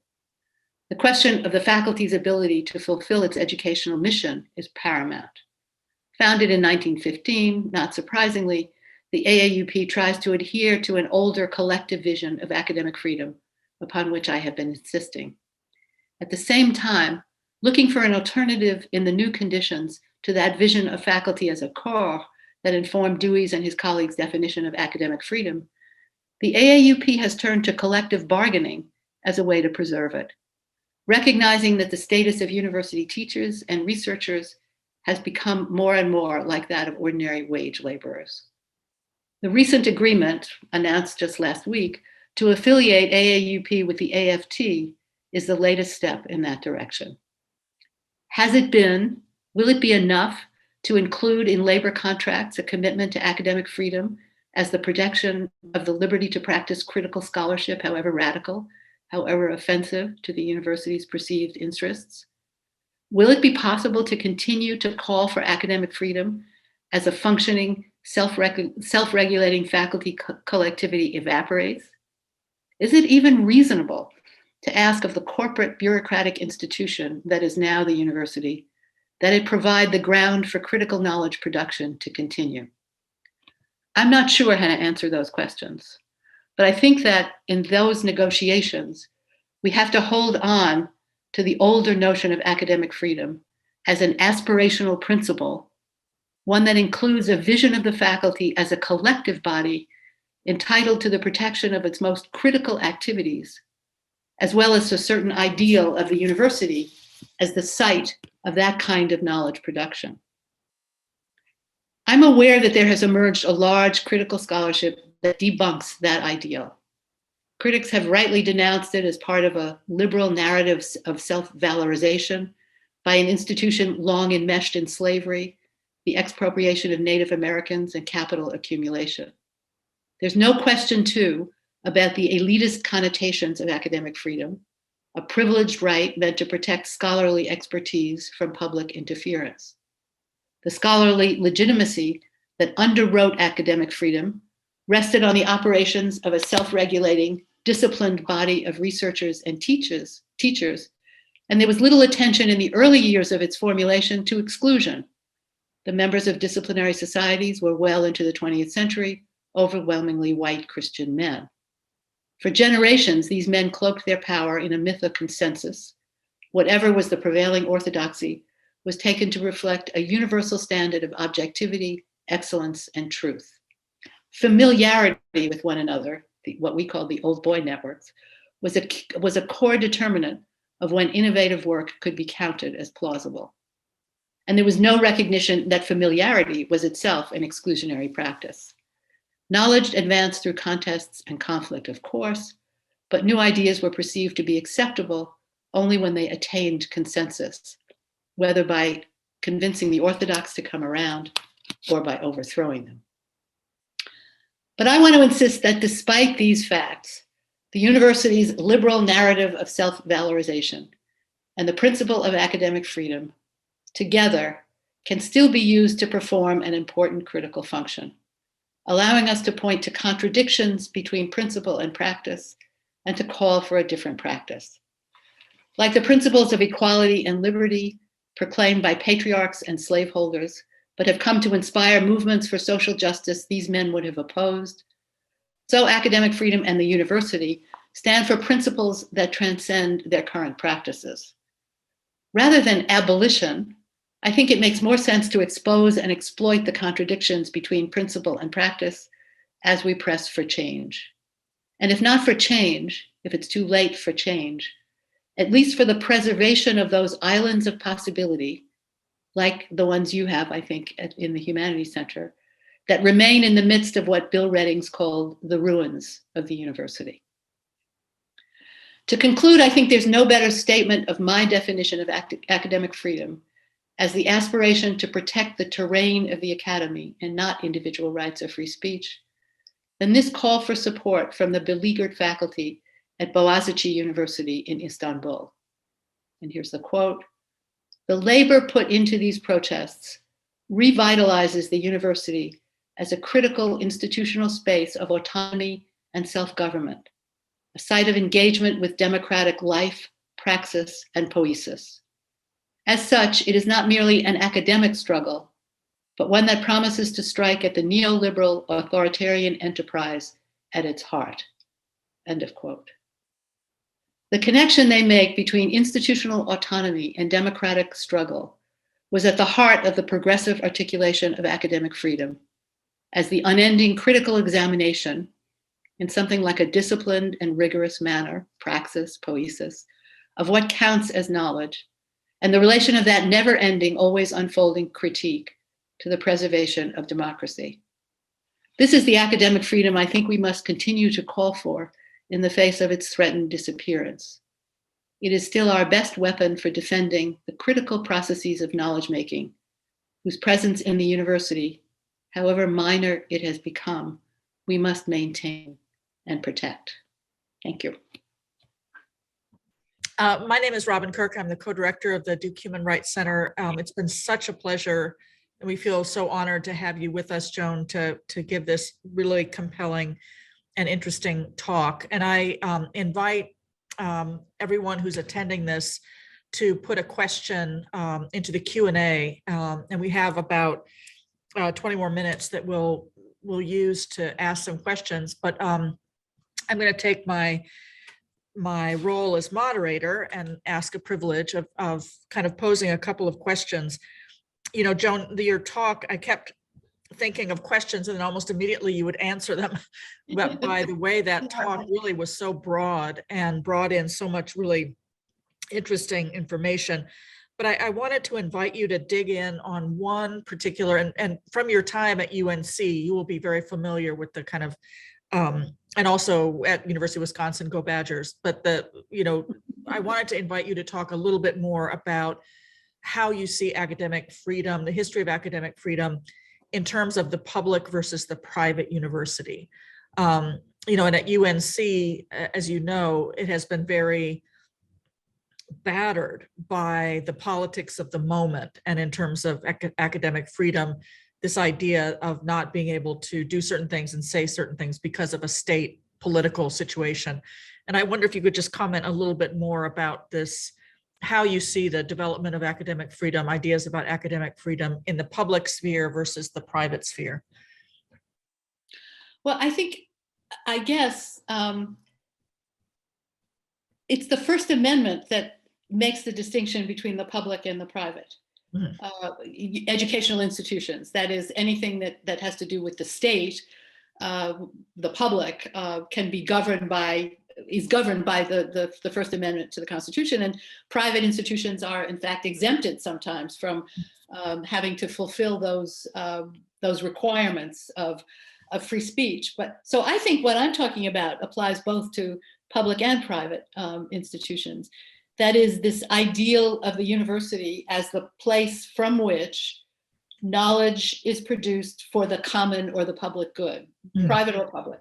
The question of the faculty's ability to fulfill its educational mission is paramount. Founded in 1915, not surprisingly, the AAUP tries to adhere to an older collective vision of academic freedom, upon which I have been insisting. At the same time, looking for an alternative in the new conditions to that vision of faculty as a corps that informed Dewey's and his colleagues' definition of academic freedom, the AAUP has turned to collective bargaining as a way to preserve it, recognizing that the status of university teachers and researchers has become more and more like that of ordinary wage laborers. The recent agreement, announced just last week, to affiliate AAUP with the AFT is the latest step in that direction. Has it been, will it be enough to include in labor contracts a commitment to academic freedom as the protection of the liberty to practice critical scholarship, however radical, however offensive to the university's perceived interests? Will it be possible to continue to call for academic freedom as a functioning, self-regulating faculty collectivity evaporates? Is it even reasonable to ask of the corporate bureaucratic institution that is now the university that it provide the ground for critical knowledge production to continue? I'm not sure how to answer those questions, but I think that in those negotiations, we have to hold on to the older notion of academic freedom as an aspirational principle, one that includes a vision of the faculty as a collective body entitled to the protection of its most critical activities, as well as a certain ideal of the university as the site of that kind of knowledge production. I'm aware that there has emerged a large critical scholarship that debunks that ideal. Critics have rightly denounced it as part of a liberal narrative of self-valorization by an institution long enmeshed in slavery, the expropriation of Native Americans, and capital accumulation. There's no question, too, about the elitist connotations of academic freedom, a privileged right meant to protect scholarly expertise from public interference. The scholarly legitimacy that underwrote academic freedom rested on the operations of a self-regulating, disciplined body of researchers and teachers, and there was little attention in the early years of its formulation to exclusion. The members of disciplinary societies were well into the 20th century, overwhelmingly white Christian men. For generations, these men cloaked their power in a myth of consensus. Whatever was the prevailing orthodoxy was taken to reflect a universal standard of objectivity, excellence, and truth. Familiarity with one another, what we call the old boy networks, was a core determinant of when innovative work could be counted as plausible. And there was no recognition that familiarity was itself an exclusionary practice. Knowledge advanced through contests and conflict, of course, but new ideas were perceived to be acceptable only when they attained consensus, whether by convincing the orthodox to come around or by overthrowing them. But I want to insist that despite these facts, the university's liberal narrative of self-valorization and the principle of academic freedom together can still be used to perform an important critical function, allowing us to point to contradictions between principle and practice and to call for a different practice. Like the principles of equality and liberty proclaimed by patriarchs and slaveholders, but have come to inspire movements for social justice these men would have opposed, so academic freedom and the university stand for principles that transcend their current practices. Rather than abolition, I think it makes more sense to expose and exploit the contradictions between principle and practice as we press for change. And if not for change, if it's too late for change, at least for the preservation of those islands of possibility, like the ones you have, I think, in the Humanities Center, that remain in the midst of what Bill Reddings called the ruins of the university. To conclude, I think there's no better statement of my definition of academic freedom as the aspiration to protect the terrain of the academy and not individual rights or free speech than this call for support from the beleaguered faculty at Boğaziçi University in Istanbul. And here's the quote: "The labor put into these protests revitalizes the university as a critical institutional space of autonomy and self-government, a site of engagement with democratic life, praxis, and poesis. As such, it is not merely an academic struggle, but one that promises to strike at the neoliberal authoritarian enterprise at its heart." End of quote. The connection they make between institutional autonomy and democratic struggle was at the heart of the progressive articulation of academic freedom, as the unending critical examination in something like a disciplined and rigorous manner, praxis, poesis, of what counts as knowledge, and the relation of that never-ending, always unfolding critique to the preservation of democracy. This is the academic freedom I think we must continue to call for in the face of its threatened disappearance. It is still our best weapon for defending the critical processes of knowledge-making, whose presence in the university, however minor it has become, we must maintain and protect. Thank you. My name is Robin Kirk. I'm the co-director of the Duke Human Rights Center. It's been such a pleasure, and we feel so honored to have you with us, Joan, to give this really compelling and interesting talk. And I invite everyone who's attending this to put a question into the Q&A, and we have about 20 more minutes that we'll use to ask some questions. But I'm going to take my role as moderator and ask a privilege of kind of posing a couple of questions. You know, Joan, your talk, I kept thinking of questions and then almost immediately you would answer them. But by the way, that talk really was so broad and brought in so much really interesting information. But I wanted to invite you to dig in on one particular, and from your time at UNC, you will be very familiar with the kind of, and also at University of Wisconsin, go Badgers. But I wanted to invite you to talk a little bit more about how you see academic freedom, the history of academic freedom in terms of the public versus the private university. And at UNC, as you know, it has been very battered by the politics of the moment. And in terms of academic freedom, this idea of not being able to do certain things and say certain things because of a state political situation. And I wonder if you could just comment a little bit more about this, how you see the development of academic freedom, ideas about academic freedom in the public sphere versus the private sphere. Well, I guess it's the First Amendment that makes the distinction between the public and the private. Educational institutions, that is anything that has to do with the state, the public can be is governed by the First Amendment to the Constitution, and private institutions are in fact exempted sometimes from having to fulfill those requirements of free speech. But so I think what I'm talking about applies both to public and private institutions. That is this ideal of the university as the place from which knowledge is produced for the common or the public good, private or public.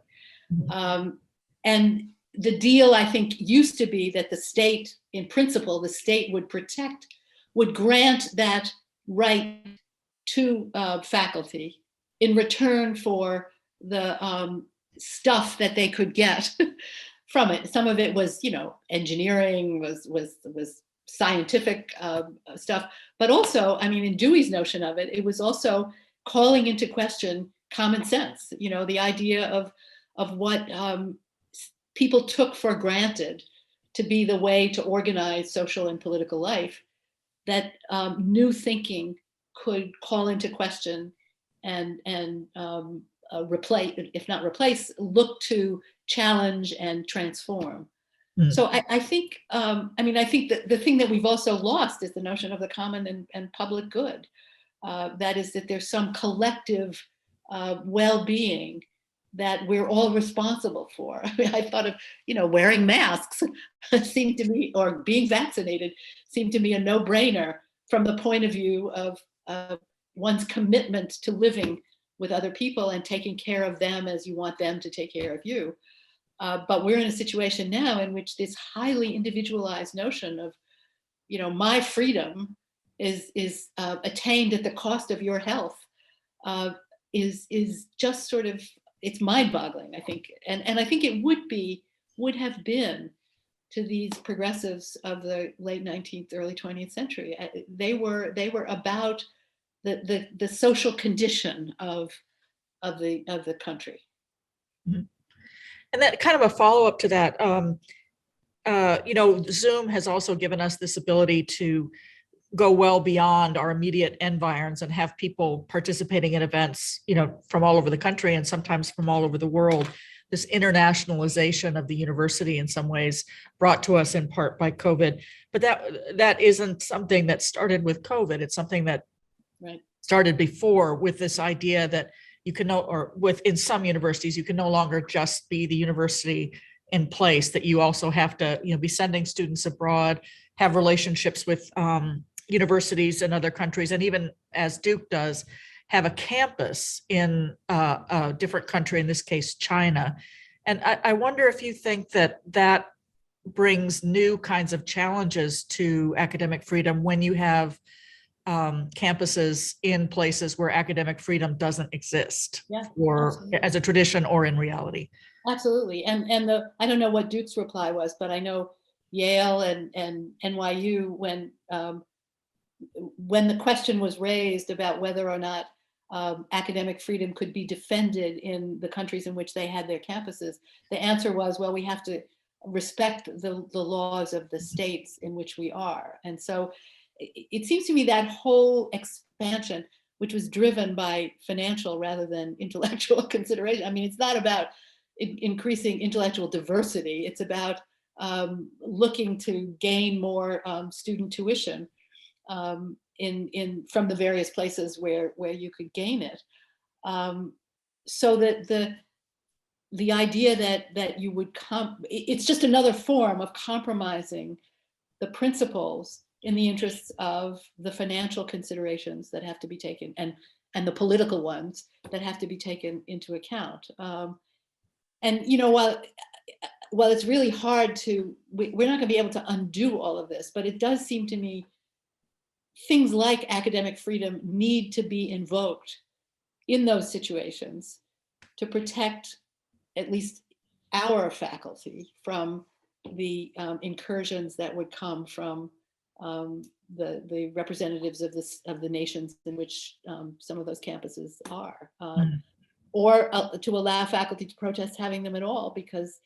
And the deal, I think, used to be that the state, in principle, the state would grant that right to faculty in return for the stuff that they could get from it. Some of it was, engineering, was scientific stuff, but also, in Dewey's notion of it, it was also calling into question common sense. The idea of what people took for granted to be the way to organize social and political life, that new thinking could call into question and replace, if not replace, look to challenge and transform. So I think, I think that the thing that we've also lost is the notion of the common and public good. That is that there's some collective well-being that we're all responsible for. I mean, I thought of, wearing masks seemed to me, or being vaccinated seemed to me a no-brainer from the point of view of one's commitment to living with other people and taking care of them as you want them to take care of you. But we're in a situation now in which this highly individualized notion of, my freedom is attained at the cost of your health, is just sort of, it's mind-boggling, I think. And I think it would have been to these progressives of the late 19th, early 20th century. They were about the social condition of the country. Mm-hmm. And that kind of a follow-up to that, Zoom has also given us this ability to go well beyond our immediate environs and have people participating in events, from all over the country and sometimes from all over the world. This internationalization of the university in some ways brought to us in part by COVID. But that isn't something that started with COVID. It's something that started before, with this idea that you can in some universities, you can no longer just be the university in place, that you also have to, be sending students abroad, have relationships with universities in other countries, and even as Duke does, have a campus in a different country, in this case, China. And I wonder if you think that brings new kinds of challenges to academic freedom when you have campuses in places where academic freedom doesn't exist, or absolutely, as a tradition or in reality. Absolutely. And I don't know what Duke's reply was, but I know Yale and NYU, when the question was raised about whether or not academic freedom could be defended in the countries in which they had their campuses, the answer was, well, we have to respect the laws of the states in which we are. And so it seems to me that whole expansion, which was driven by financial rather than intellectual consideration. I mean, it's not about increasing intellectual diversity. It's about looking to gain more student tuition from the various places where you could gain it. So that the idea that you would it's just another form of compromising the principles in the interests of the financial considerations that have to be taken, and the political ones that have to be taken into account. And while it's really hard we're not going to be able to undo all of this, but it does seem to me things like academic freedom need to be invoked in those situations to protect at least our faculty from the incursions that would come from the representatives of the nations in which some of those campuses are, or to allow faculty to protest having them at all, because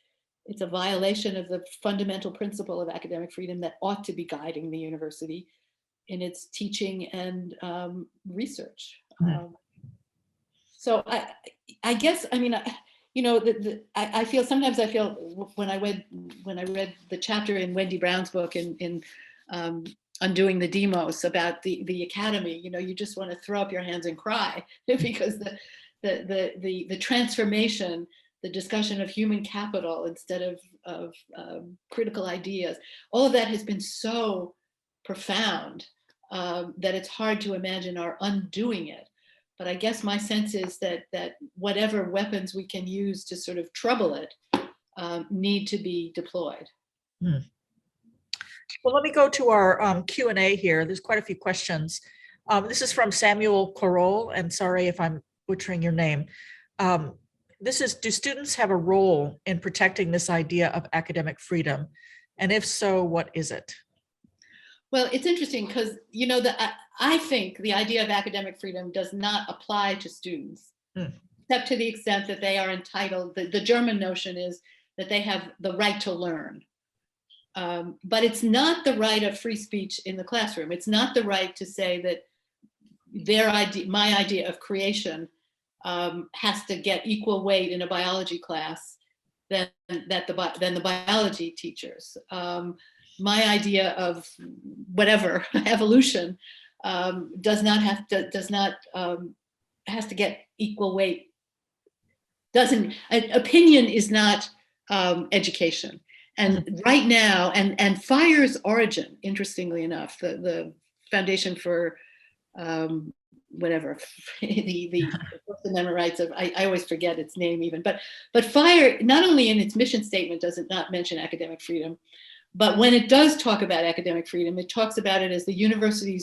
it's a violation of the fundamental principle of academic freedom that ought to be guiding the university in its teaching and research. So I guess, I mean, I feel sometimes when I read the chapter in Wendy Brown's book in Undoing the Demos about the academy, you just want to throw up your hands and cry, because the transformation, the discussion of human capital instead of critical ideas, all of that has been so profound that it's hard to imagine our undoing it. But I guess my sense is that whatever weapons we can use to sort of trouble it need to be deployed. Well, let me go to our Q&A here. There's quite a few questions. This is from Samuel Corol, and sorry if I'm butchering your name. This is, do students have a role in protecting this idea of academic freedom? And if so, what is it? Well, it's interesting because, I think the idea of academic freedom does not apply to students, except to the extent that they are entitled. The German notion is that they have the right to learn. But it's not the right of free speech in the classroom. It's not the right to say that my idea of creation has to get equal weight in a biology class than the biology teachers. My idea of whatever evolution does not has to get equal weight. Opinion is not education. And right now, and FIRE's origin, interestingly enough, the Foundation for whatever, the First Amendment rights of, I always forget its name even, but FIRE, not only in its mission statement does it not mention academic freedom, but when it does talk about academic freedom, it talks about it as the university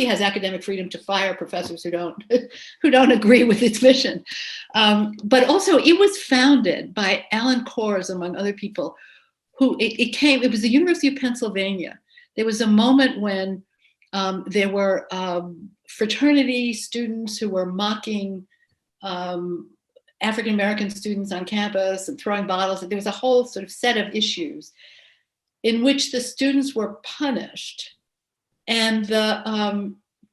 has academic freedom to fire professors who don't agree with its mission. But also it was founded by Alan Kors, among other people, it was the University of Pennsylvania. There was a moment when there were fraternity students who were mocking African-American students on campus and throwing bottles. There was a whole sort of set of issues in which the students were punished. And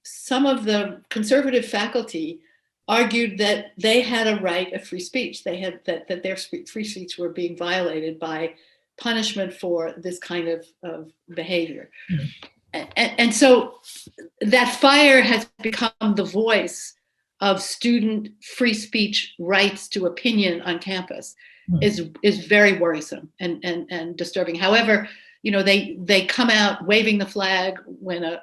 some of the conservative faculty argued that they had a right of free speech. They had that their free speech were being violated by punishment for this kind of behavior. And so that FIRE has become the voice of student free speech rights to opinion on campus is very worrisome and disturbing. However, they come out waving the flag when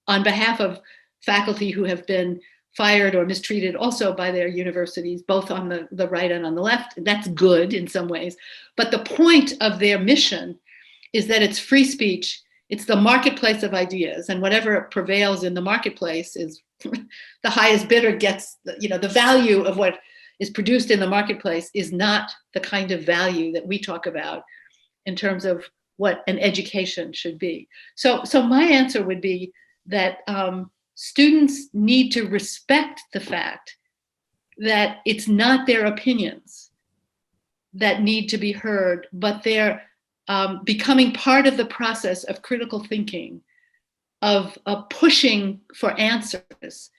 on behalf of faculty who have been fired or mistreated also by their universities, both on the right and on the left. That's good in some ways. But the point of their mission is that it's free speech. It's the marketplace of ideas, and whatever prevails in the marketplace is the highest bidder gets, the value of what is produced in the marketplace is not the kind of value that we talk about in terms of what an education should be. So my answer would be that students need to respect the fact that it's not their opinions that need to be heard, but they're becoming part of the process of critical thinking, of pushing for answers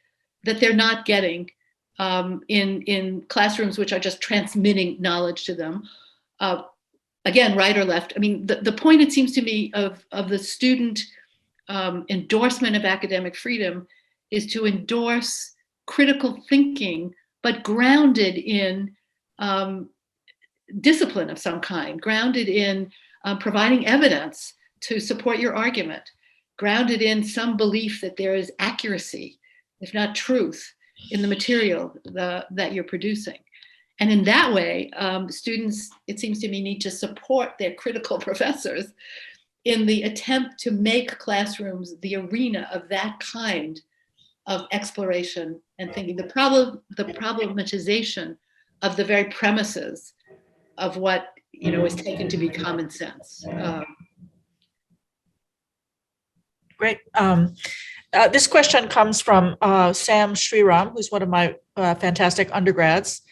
that they're not getting in classrooms which are just transmitting knowledge to them. Again, right or left. I mean, the point, it seems to me, of the student endorsement of academic freedom is to endorse critical thinking, but grounded in discipline of some kind, grounded in providing evidence to support your argument, grounded in some belief that there is accuracy, if not truth, in the material that you're producing. And in that way, students, it seems to me, need to support their critical professors in the attempt to make classrooms the arena of that kind of exploration and thinking. The problematization of the very premises of what is taken to be common sense. Great. This question comes from Sam Sriram, who's one of my fantastic undergrads.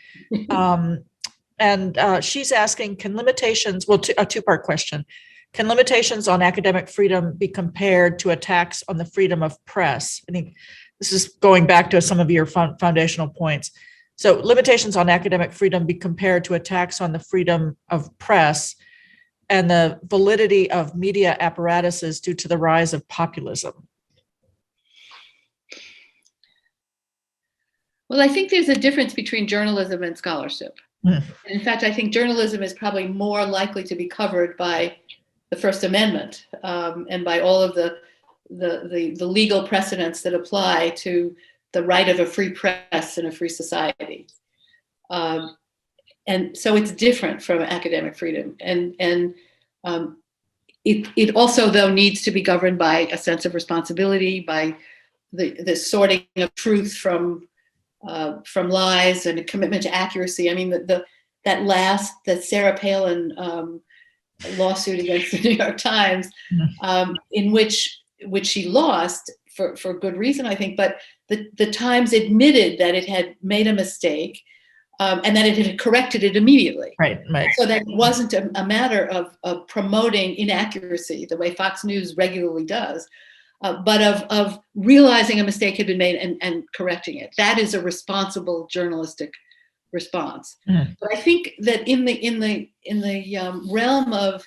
And she's asking, can limitations, a two-part question. Can limitations on academic freedom be compared to attacks on the freedom of press? I think this is going back to some of your foundational points. So limitations on academic freedom be compared to attacks on the freedom of press and the validity of media apparatuses due to the rise of populism. Well, I think there's a difference between journalism and scholarship. In fact, I think journalism is probably more likely to be covered by the First Amendment and by all of the legal precedents that apply to the right of a free press in a free society. And so it's different from academic freedom. And it also, though, needs to be governed by a sense of responsibility, by the sorting of truth from lies and a commitment to accuracy. I mean, that Sarah Palin lawsuit against the New York Times, in which she lost for good reason, I think, but the Times admitted that it had made a mistake and that it had corrected it immediately. Right. So that it wasn't a matter of promoting inaccuracy the way Fox News regularly does, but of realizing a mistake had been made and correcting it. That is a responsible journalistic response. But I think that in the realm of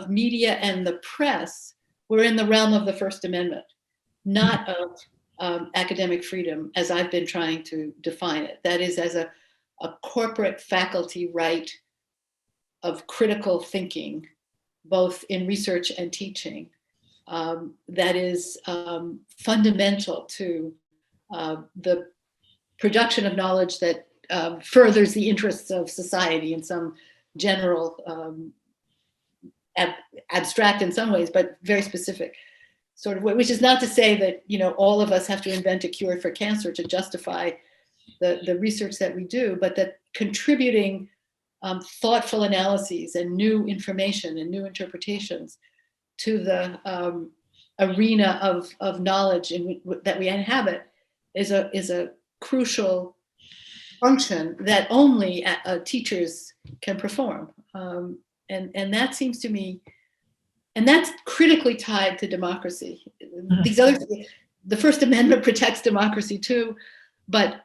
media and the press, we're in the realm of the First Amendment, not of academic freedom as I've been trying to define it. That is, as a corporate faculty right of critical thinking, both in research and teaching, that is fundamental to the production of knowledge that furthers the interests of society in some general, abstract in some ways, but very specific sort of way, which is not to say that, you know, all of us have to invent a cure for cancer to justify the research that we do, but that contributing thoughtful analyses and new information and new interpretations to the arena of knowledge that we inhabit is a crucial function that only teachers can perform. And that seems to me, and that's critically tied to democracy. These other, the First Amendment protects democracy too, but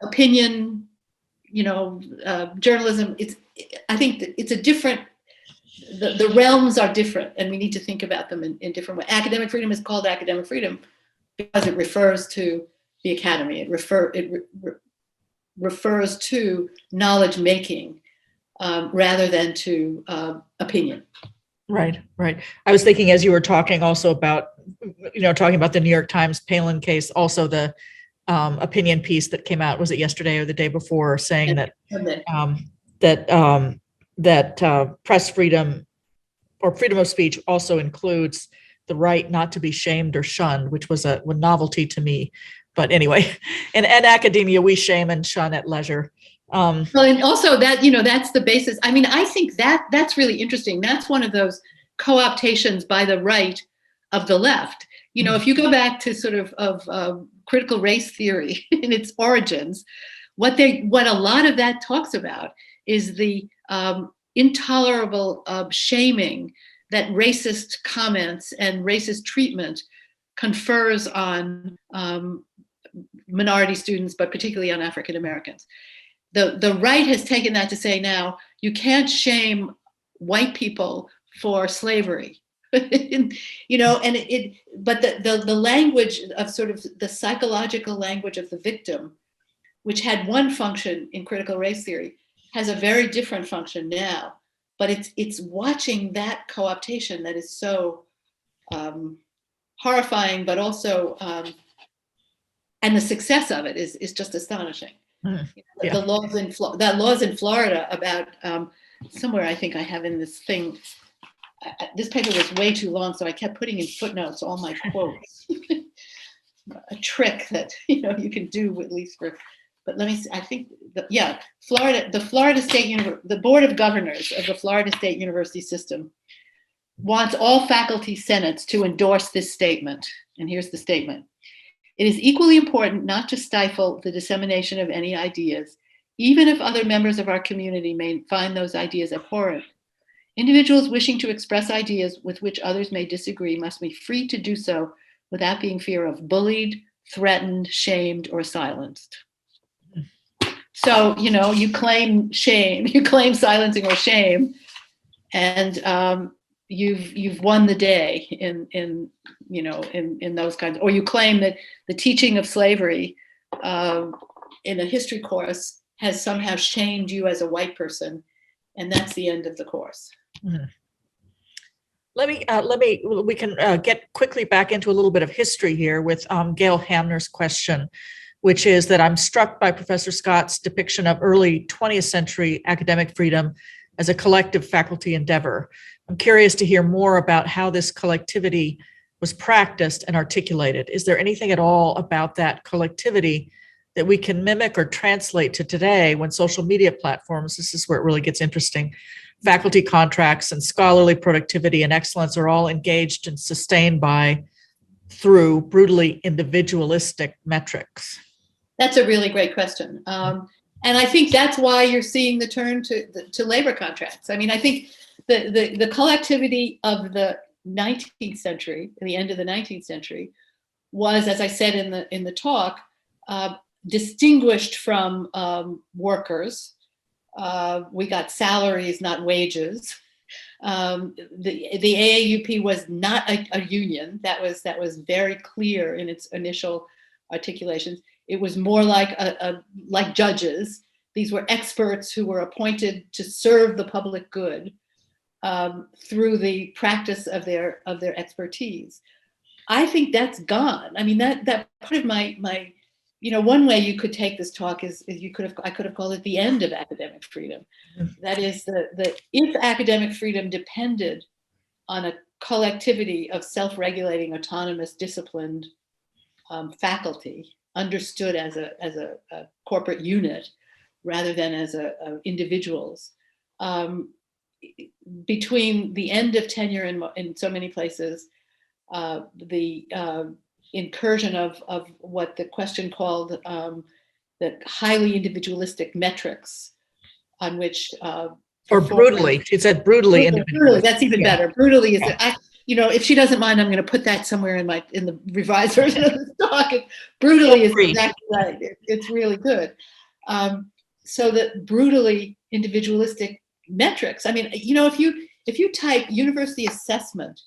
opinion, you know, journalism, I think it's a different, the realms are different, and we need to think about them in different ways. Academic freedom is called academic freedom because it refers to the academy. It refers to knowledge making rather than to opinion. Right, right. I was thinking as you were talking also about, you know, talking about the New York Times Palin case, also the opinion piece that came out, was it yesterday or the day before, saying that press freedom or freedom of speech also includes the right not to be shamed or shunned, which was a novelty to me. But anyway, in academia, we shame and shun at leisure. Well, and also that, you know, that's the basis. I mean, I think that's really interesting. That's one of those co-optations by the right of the left. You know, if you go back to sort of critical race theory in its origins, what a lot of that talks about is the intolerable shaming that racist comments and racist treatment confers on minority students, but particularly on African Americans. The right has taken that to say now you can't shame white people for slavery. You know, and but the language of sort of the psychological language of the victim, which had one function in critical race theory, has a very different function now. But it's watching that co-optation that is so horrifying, but also and the success of it is just astonishing. Yeah. The laws in Florida about somewhere, I think I have in this thing. This paper was way too long, so I kept putting in footnotes all my quotes. A trick that, you know, you can do at least for. But let me see, I think, the Board of Governors of the Florida State University system wants all faculty senates to endorse this statement. And here's the statement. It is equally important not to stifle the dissemination of any ideas, even if other members of our community may find those ideas abhorrent. Individuals wishing to express ideas with which others may disagree must be free to do so without being fear of bullied, threatened, shamed, or silenced. So, you know, you claim shame, you claim silencing or shame, and you've won the day in those kinds. Or you claim that the teaching of slavery in a history course has somehow shamed you as a white person, and that's the end of the course. Mm-hmm. We can get quickly back into a little bit of history here with Gail Hamner's question, which is that I'm struck by Professor Scott's depiction of early 20th century academic freedom as a collective faculty endeavor. I'm curious to hear more about how this collectivity was practiced and articulated. Is there anything at all about that collectivity that we can mimic or translate to today when social media platforms, this is where it really gets interesting, faculty contracts and scholarly productivity and excellence are all engaged and sustained through brutally individualistic metrics? That's a really great question. And I think that's why you're seeing the turn to labor contracts. I mean, I think the collectivity of the 19th century, the end of the 19th century, was, as I said in the talk, distinguished from workers. We got salaries, not wages. The AAUP was not a union. That was very clear in its initial articulations. It was more like like judges. These were experts who were appointed to serve the public good through the practice of their expertise. I think that's gone. I mean, that part of my one way you could take this talk is I could have called it the end of academic freedom. That is, if academic freedom depended on a collectivity of self-regulating, autonomous, disciplined faculty, understood as a corporate unit rather than as individuals, between the end of tenure in so many places, the incursion of what the question called the highly individualistic metrics on which or brutally, it said brutally individualistic. That's even better. Brutally is if she doesn't mind, I'm going to put that somewhere in the revised version of the talk. Brutally is exactly right. It's really good. So that brutally individualistic metrics. I mean, if you type university assessment,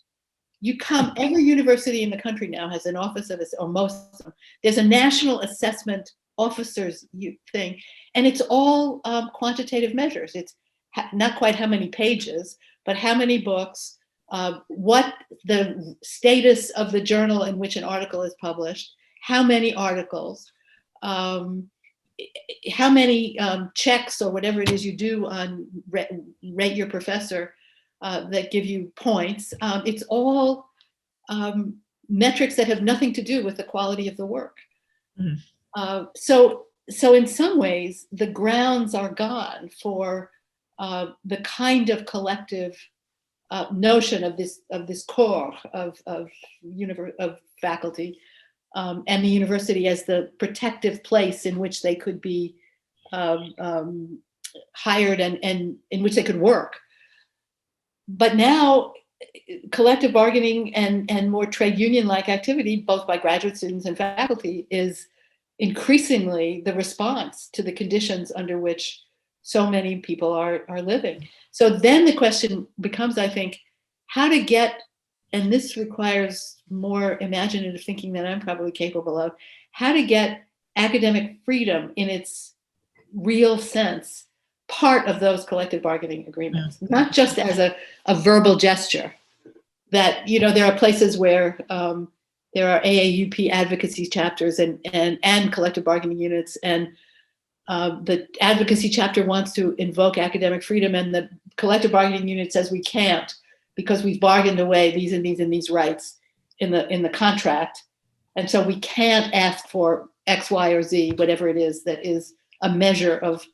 every university in the country now has an office of, or most of them, there's a national assessment officers thing, and it's all quantitative measures. It's not quite how many pages, but how many books, what the status of the journal in which an article is published, how many articles, how many checks or whatever it is you do on rate your professor that give you points. It's all metrics that have nothing to do with the quality of the work. Mm-hmm. So in some ways, the grounds are gone for the kind of collective notion of this core of faculty and the university as the protective place in which they could be hired and in which they could work. But now, collective bargaining and more trade union-like activity, both by graduate students and faculty, is increasingly the response to the conditions under which so many people are living. So then the question becomes, I think, how to get, and this requires more imaginative thinking than I'm probably capable of, how to get academic freedom in its real sense part of those collective bargaining agreements, not just as a verbal gesture. That, there are places where there are AAUP advocacy chapters and collective bargaining units, and the advocacy chapter wants to invoke academic freedom, and the collective bargaining unit says we can't because we've bargained away these and these and these rights in the contract, and so we can't ask for X, Y, or Z, whatever it is that is a measure of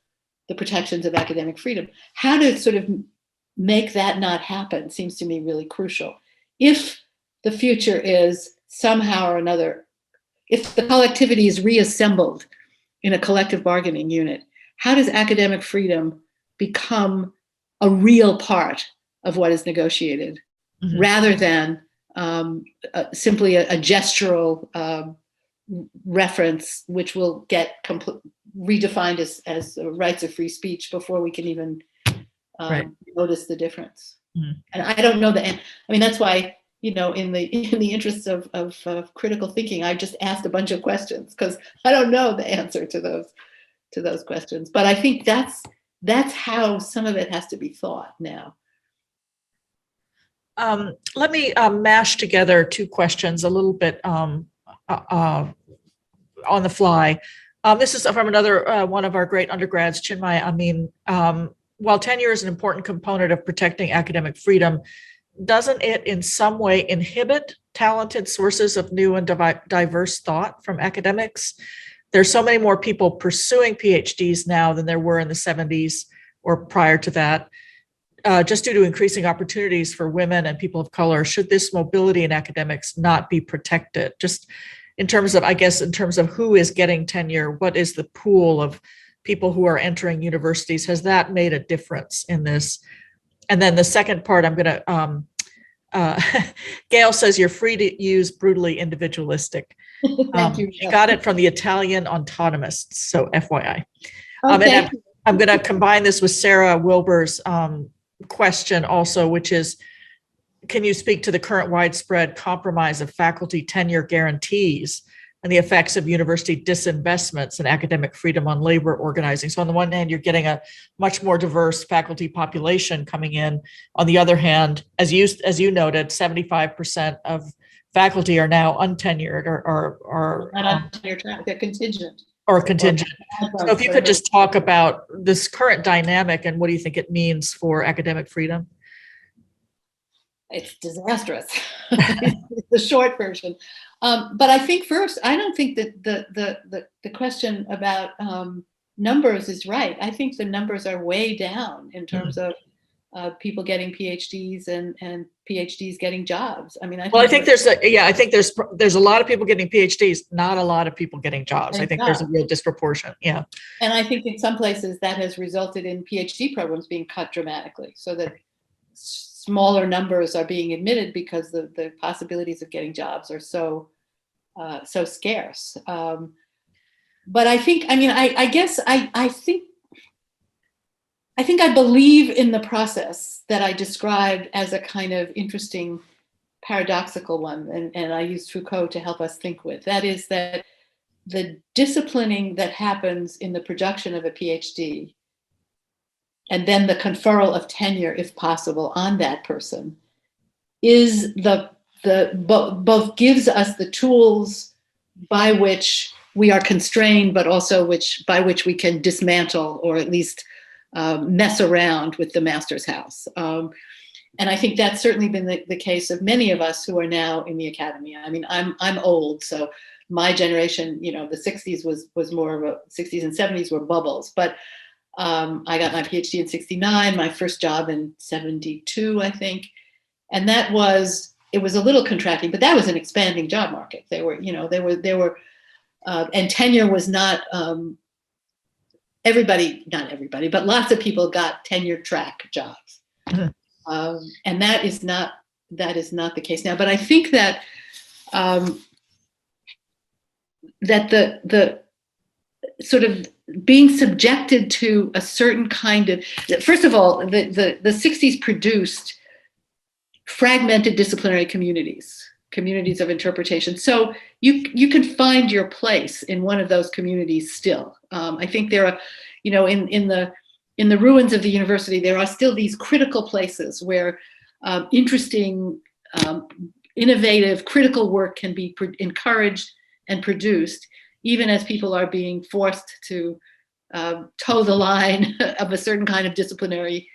the protections of academic freedom. How to sort of make that not happen seems to me really crucial. If the future is somehow or another, if the collectivity is reassembled in a collective bargaining unit, how does academic freedom become a real part of what is negotiated, rather than simply a gestural reference, which will get redefined as rights of free speech before we can even notice the difference. And I don't know that's why, in the interests of critical thinking, I just asked a bunch of questions because I don't know the answer to those questions. But I think that's how some of it has to be thought now. Let me mash together two questions a little bit on the fly. This is from another one of our great undergrads, Chinmay Amin. While tenure is an important component of protecting academic freedom, doesn't it in some way inhibit talented sources of new and diverse thought from academics? There's so many more people pursuing PhDs now than there were in the 70s or prior to that, just due to increasing opportunities for women and people of color. Should this mobility in academics not be protected? Just in terms of who is getting tenure, what is the pool of people who are entering universities? Has that made a difference in this? And then the second part, I'm going to, Gail says you're free to use brutally individualistic. Thank you. She got it from the Italian autonomists, so FYI. And I'm going to combine this with Sarah Wilbur's question also, which is, can you speak to the current widespread compromise of faculty tenure guarantees and the effects of university disinvestments in academic freedom on labor organizing? So on the one hand, you're getting a much more diverse faculty population coming in. On the other hand, as you noted, 75% of faculty are now untenured or Not on your track, they're contingent. or contingent. So if you could just talk about this current dynamic and what do you think it means for academic freedom? It's disastrous. It's the short version. But I think first, I don't think that the question about numbers is right. I think the numbers are way down in terms of people getting PhDs and PhDs getting jobs. I mean, I think there's a lot of people getting PhDs, not a lot of people getting jobs. I think there's a real disproportion. Yeah. And I think in some places that has resulted in PhD programs being cut dramatically, so that smaller numbers are being admitted because the possibilities of getting jobs are so scarce. But I think, I mean, I guess I think I believe in the process that I described as a kind of interesting paradoxical one, and I used Foucault to help us think with. That is that the disciplining that happens in the production of a PhD and then the conferral of tenure, if possible, on that person is both gives us the tools by which we are constrained, but also by which we can dismantle or at least mess around with the master's house. And I think that's certainly been the case of many of us who are now in the academy. I mean, I'm old, so my generation, the 60s was more of a 60s and 70s were bubbles, but I got my PhD in 69, my first job in 72, I think. And it was a little contracting, but that was an expanding job market. And tenure was not, not everybody, but lots of people got tenure track jobs. And that is not the case now. But I think that that the sort of being subjected to a certain kind of, first of all, the 60s produced fragmented disciplinary communities of interpretation. So you can find your place in one of those communities still. I think there are, in the ruins of the university, there are still these critical places where interesting, innovative, critical work can be encouraged and produced, even as people are being forced to toe the line of a certain kind of disciplinary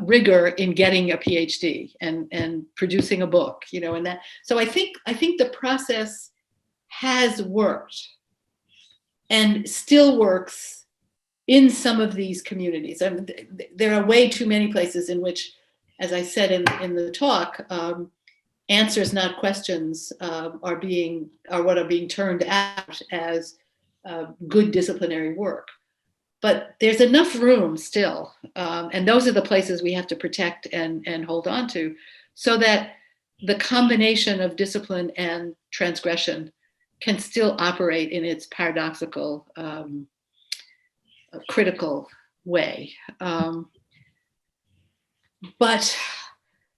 rigor in getting a PhD and producing a book, and that. So I think the process has worked and still works in some of these communities. I mean, there are way too many places in which, as I said in the talk, answers, not questions, are what are being turned out as good disciplinary work. But there's enough room still, and those are the places we have to protect and hold on to, so that the combination of discipline and transgression can still operate in its paradoxical, critical way. But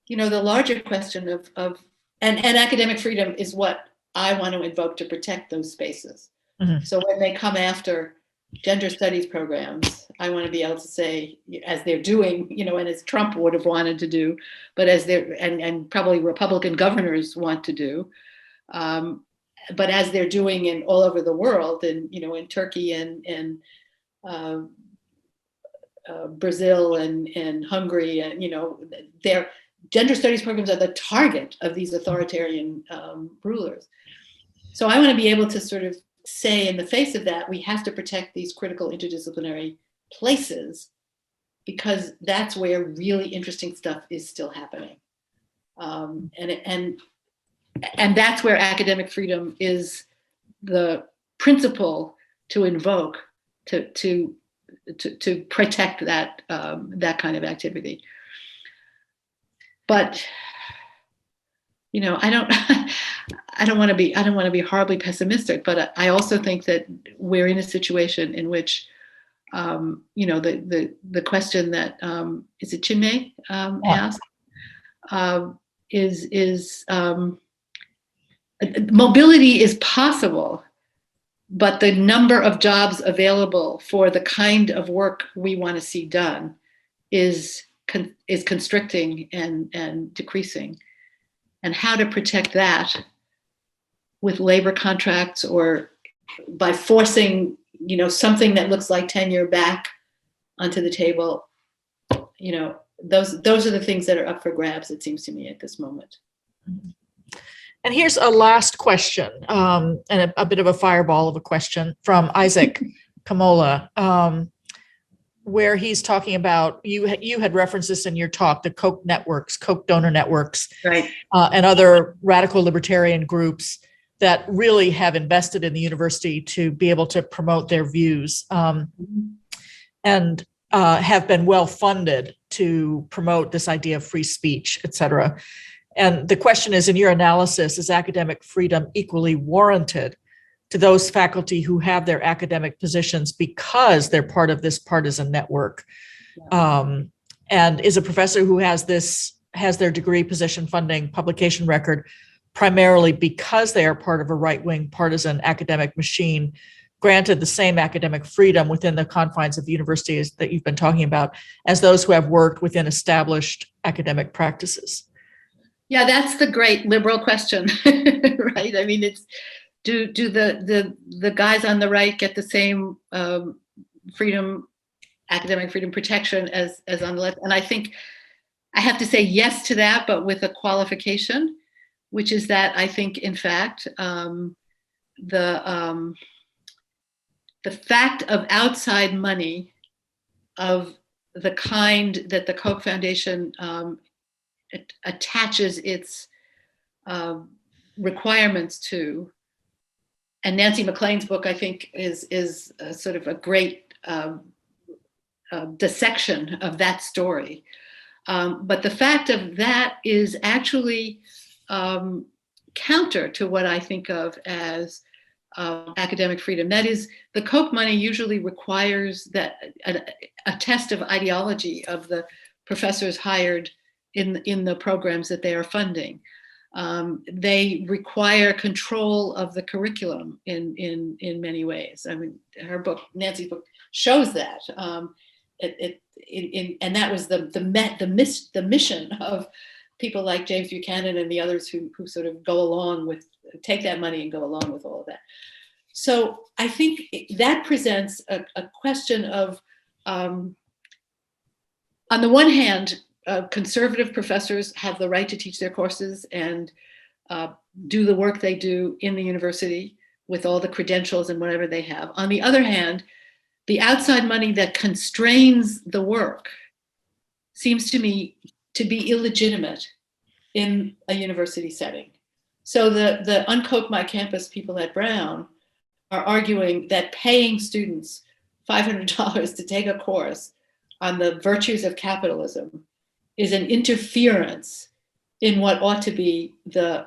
the larger question of academic freedom is what I want to invoke to protect those spaces. Mm-hmm. So when they come after gender studies programs, I want to be able to say, as they're doing, and as Trump would have wanted to do, but as and probably Republican governors want to do, but as they're doing in all over the world, and in Turkey and Brazil and Hungary, and their gender studies programs are the target of these authoritarian rulers. So I want to be able to sort of say, in the face of that, we have to protect these critical interdisciplinary places, because that's where really interesting stuff is still happening, and that's where academic freedom is the principle to invoke to protect that kind of activity. But I don't want to be horribly pessimistic, but I also think that we're in a situation in which the question that is it Chinmay asked is mobility is possible, but the number of jobs available for the kind of work we want to see done is constricting and decreasing. And how to protect that with labor contracts or by forcing, something that looks like tenure back onto the table, those are the things that are up for grabs, it seems to me, at this moment. And here's a last question, and a bit of a fireball of a question from Isaac Kamola, where he's talking about, you had referenced this in your talk, the Koch networks, Koch donor networks, right, and other radical libertarian groups that really have invested in the university to be able to promote their views, and have been well funded to promote this idea of free speech, et cetera. And the question is, in your analysis, is academic freedom equally warranted to those faculty who have their academic positions because they're part of this partisan network? And is a professor who has their degree, position, funding, publication record primarily because they are part of a right-wing partisan academic machine granted the same academic freedom within the confines of the universities that you've been talking about as those who have worked within established academic practices? Yeah, that's the great liberal question, right? I mean, it's do the guys on the right get the same freedom, academic freedom protection as on the left? And I think I have to say yes to that, but with a qualification, which is that I think, in fact, the fact of outside money of the kind that the Koch Foundation it attaches its requirements to, and Nancy McLean's book, I think, is sort of a great dissection of that story. But the fact of that is actually counter to what I think of as academic freedom. That is, the Koch money usually requires that a test of ideology of the professors hired in the programs that they are funding. They require control of the curriculum in many ways. I mean, her book, Nancy's book, shows that. And that was the mission of people like James Buchanan and the others who sort of take that money and go along with all of that. So I think that presents a question of, on the one hand, conservative professors have the right to teach their courses and do the work they do in the university with all the credentials and whatever they have. On the other hand, the outside money that constrains the work seems to me to be illegitimate in a university setting. So the Uncoke My Campus people at Brown are arguing that paying students $500 to take a course on the virtues of capitalism is an interference in what ought to be the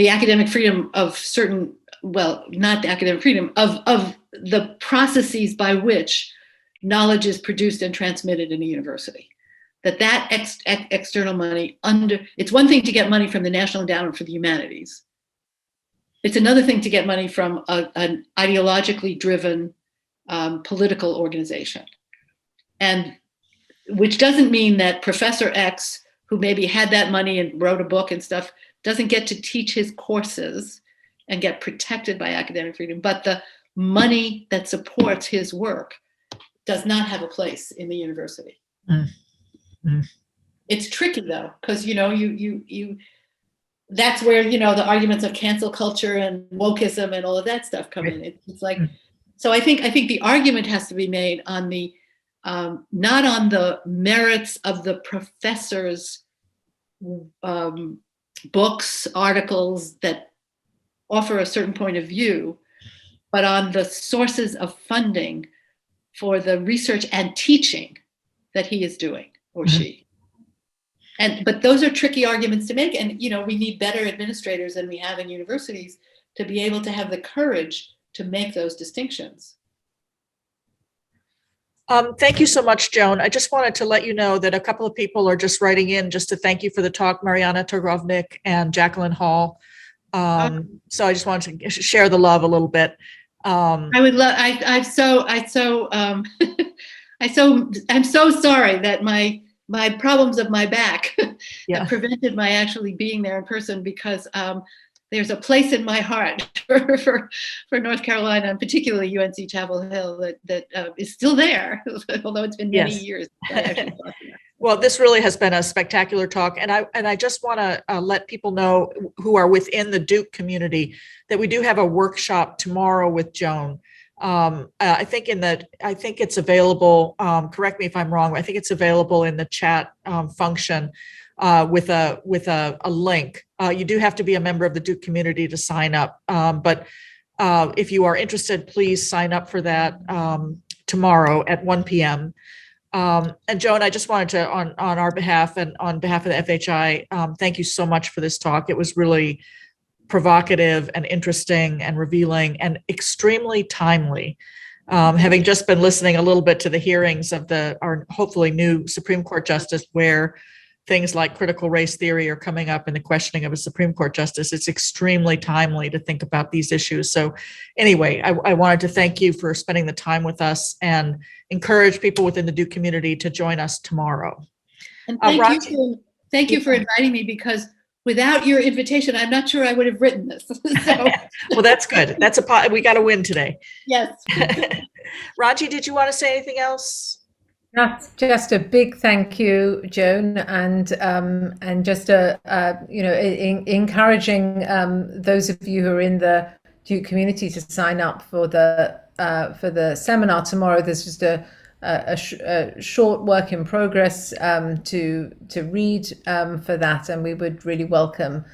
academic freedom of certain, well, not the academic freedom, of the processes by which knowledge is produced and transmitted in a university. That external money, it's one thing to get money from the National Endowment for the Humanities. It's another thing to get money from an ideologically driven political organization. And which doesn't mean that Professor X, who maybe had that money and wrote a book and stuff, doesn't get to teach his courses and get protected by academic freedom, but the money that supports his work does not have a place in the university. It's tricky though, because that's where the arguments of cancel culture and wokeism and all of that stuff come in. It's like, so I think the argument has to be made on the not on the merits of the professor's books, articles that offer a certain point of view, but on the sources of funding for the research and teaching that he is doing, or she. But those are tricky arguments to make. And, we need better administrators than we have in universities to be able to have the courage to make those distinctions. Thank you so much, Joan. I just wanted to let you know that a couple of people are just writing in just to thank you for the talk, Mariana Togrovnik and Jacqueline Hall. So I just wanted to share the love a little bit. I would love. I'm so sorry that my problems of my back have prevented my actually being there in person, because there's a place in my heart for North Carolina, and particularly UNC Chapel Hill, that is still there, although it's been many years since I actually thought that. Well, this really has been a spectacular talk, and I just want to let people know who are within the Duke community that we do have a workshop tomorrow with Joan. I think it's available. Correct me if I'm wrong. I think it's available in the chat function with a link. You do have to be a member of the Duke community to sign up, but if you are interested, please sign up for that tomorrow at 1 p.m. And Joan, I just wanted to, on our behalf and on behalf of the FHI, thank you so much for this talk. It was really provocative and interesting and revealing and extremely timely. Having just been listening a little bit to the hearings of our hopefully new Supreme Court justice, where things like critical race theory are coming up in the questioning of a Supreme Court justice, it's extremely timely to think about these issues. So anyway, I wanted to thank you for spending the time with us and encourage people within the Duke community to join us tomorrow. And thank you for inviting me, because without your invitation, I'm not sure I would have written this. So. Well, that's good. We got a win today. Yes. Raji, did you want to say anything else? That's just a big thank you, Joan, and just encouraging those of you who are in the Duke community to sign up for the seminar tomorrow. There's just a short work in progress to read for that, and we would really welcome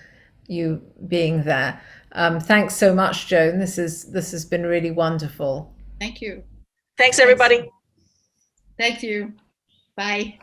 you being there. Thanks so much, Joan. This has been really wonderful. Thank you. Thanks, everybody. Thank you. Bye.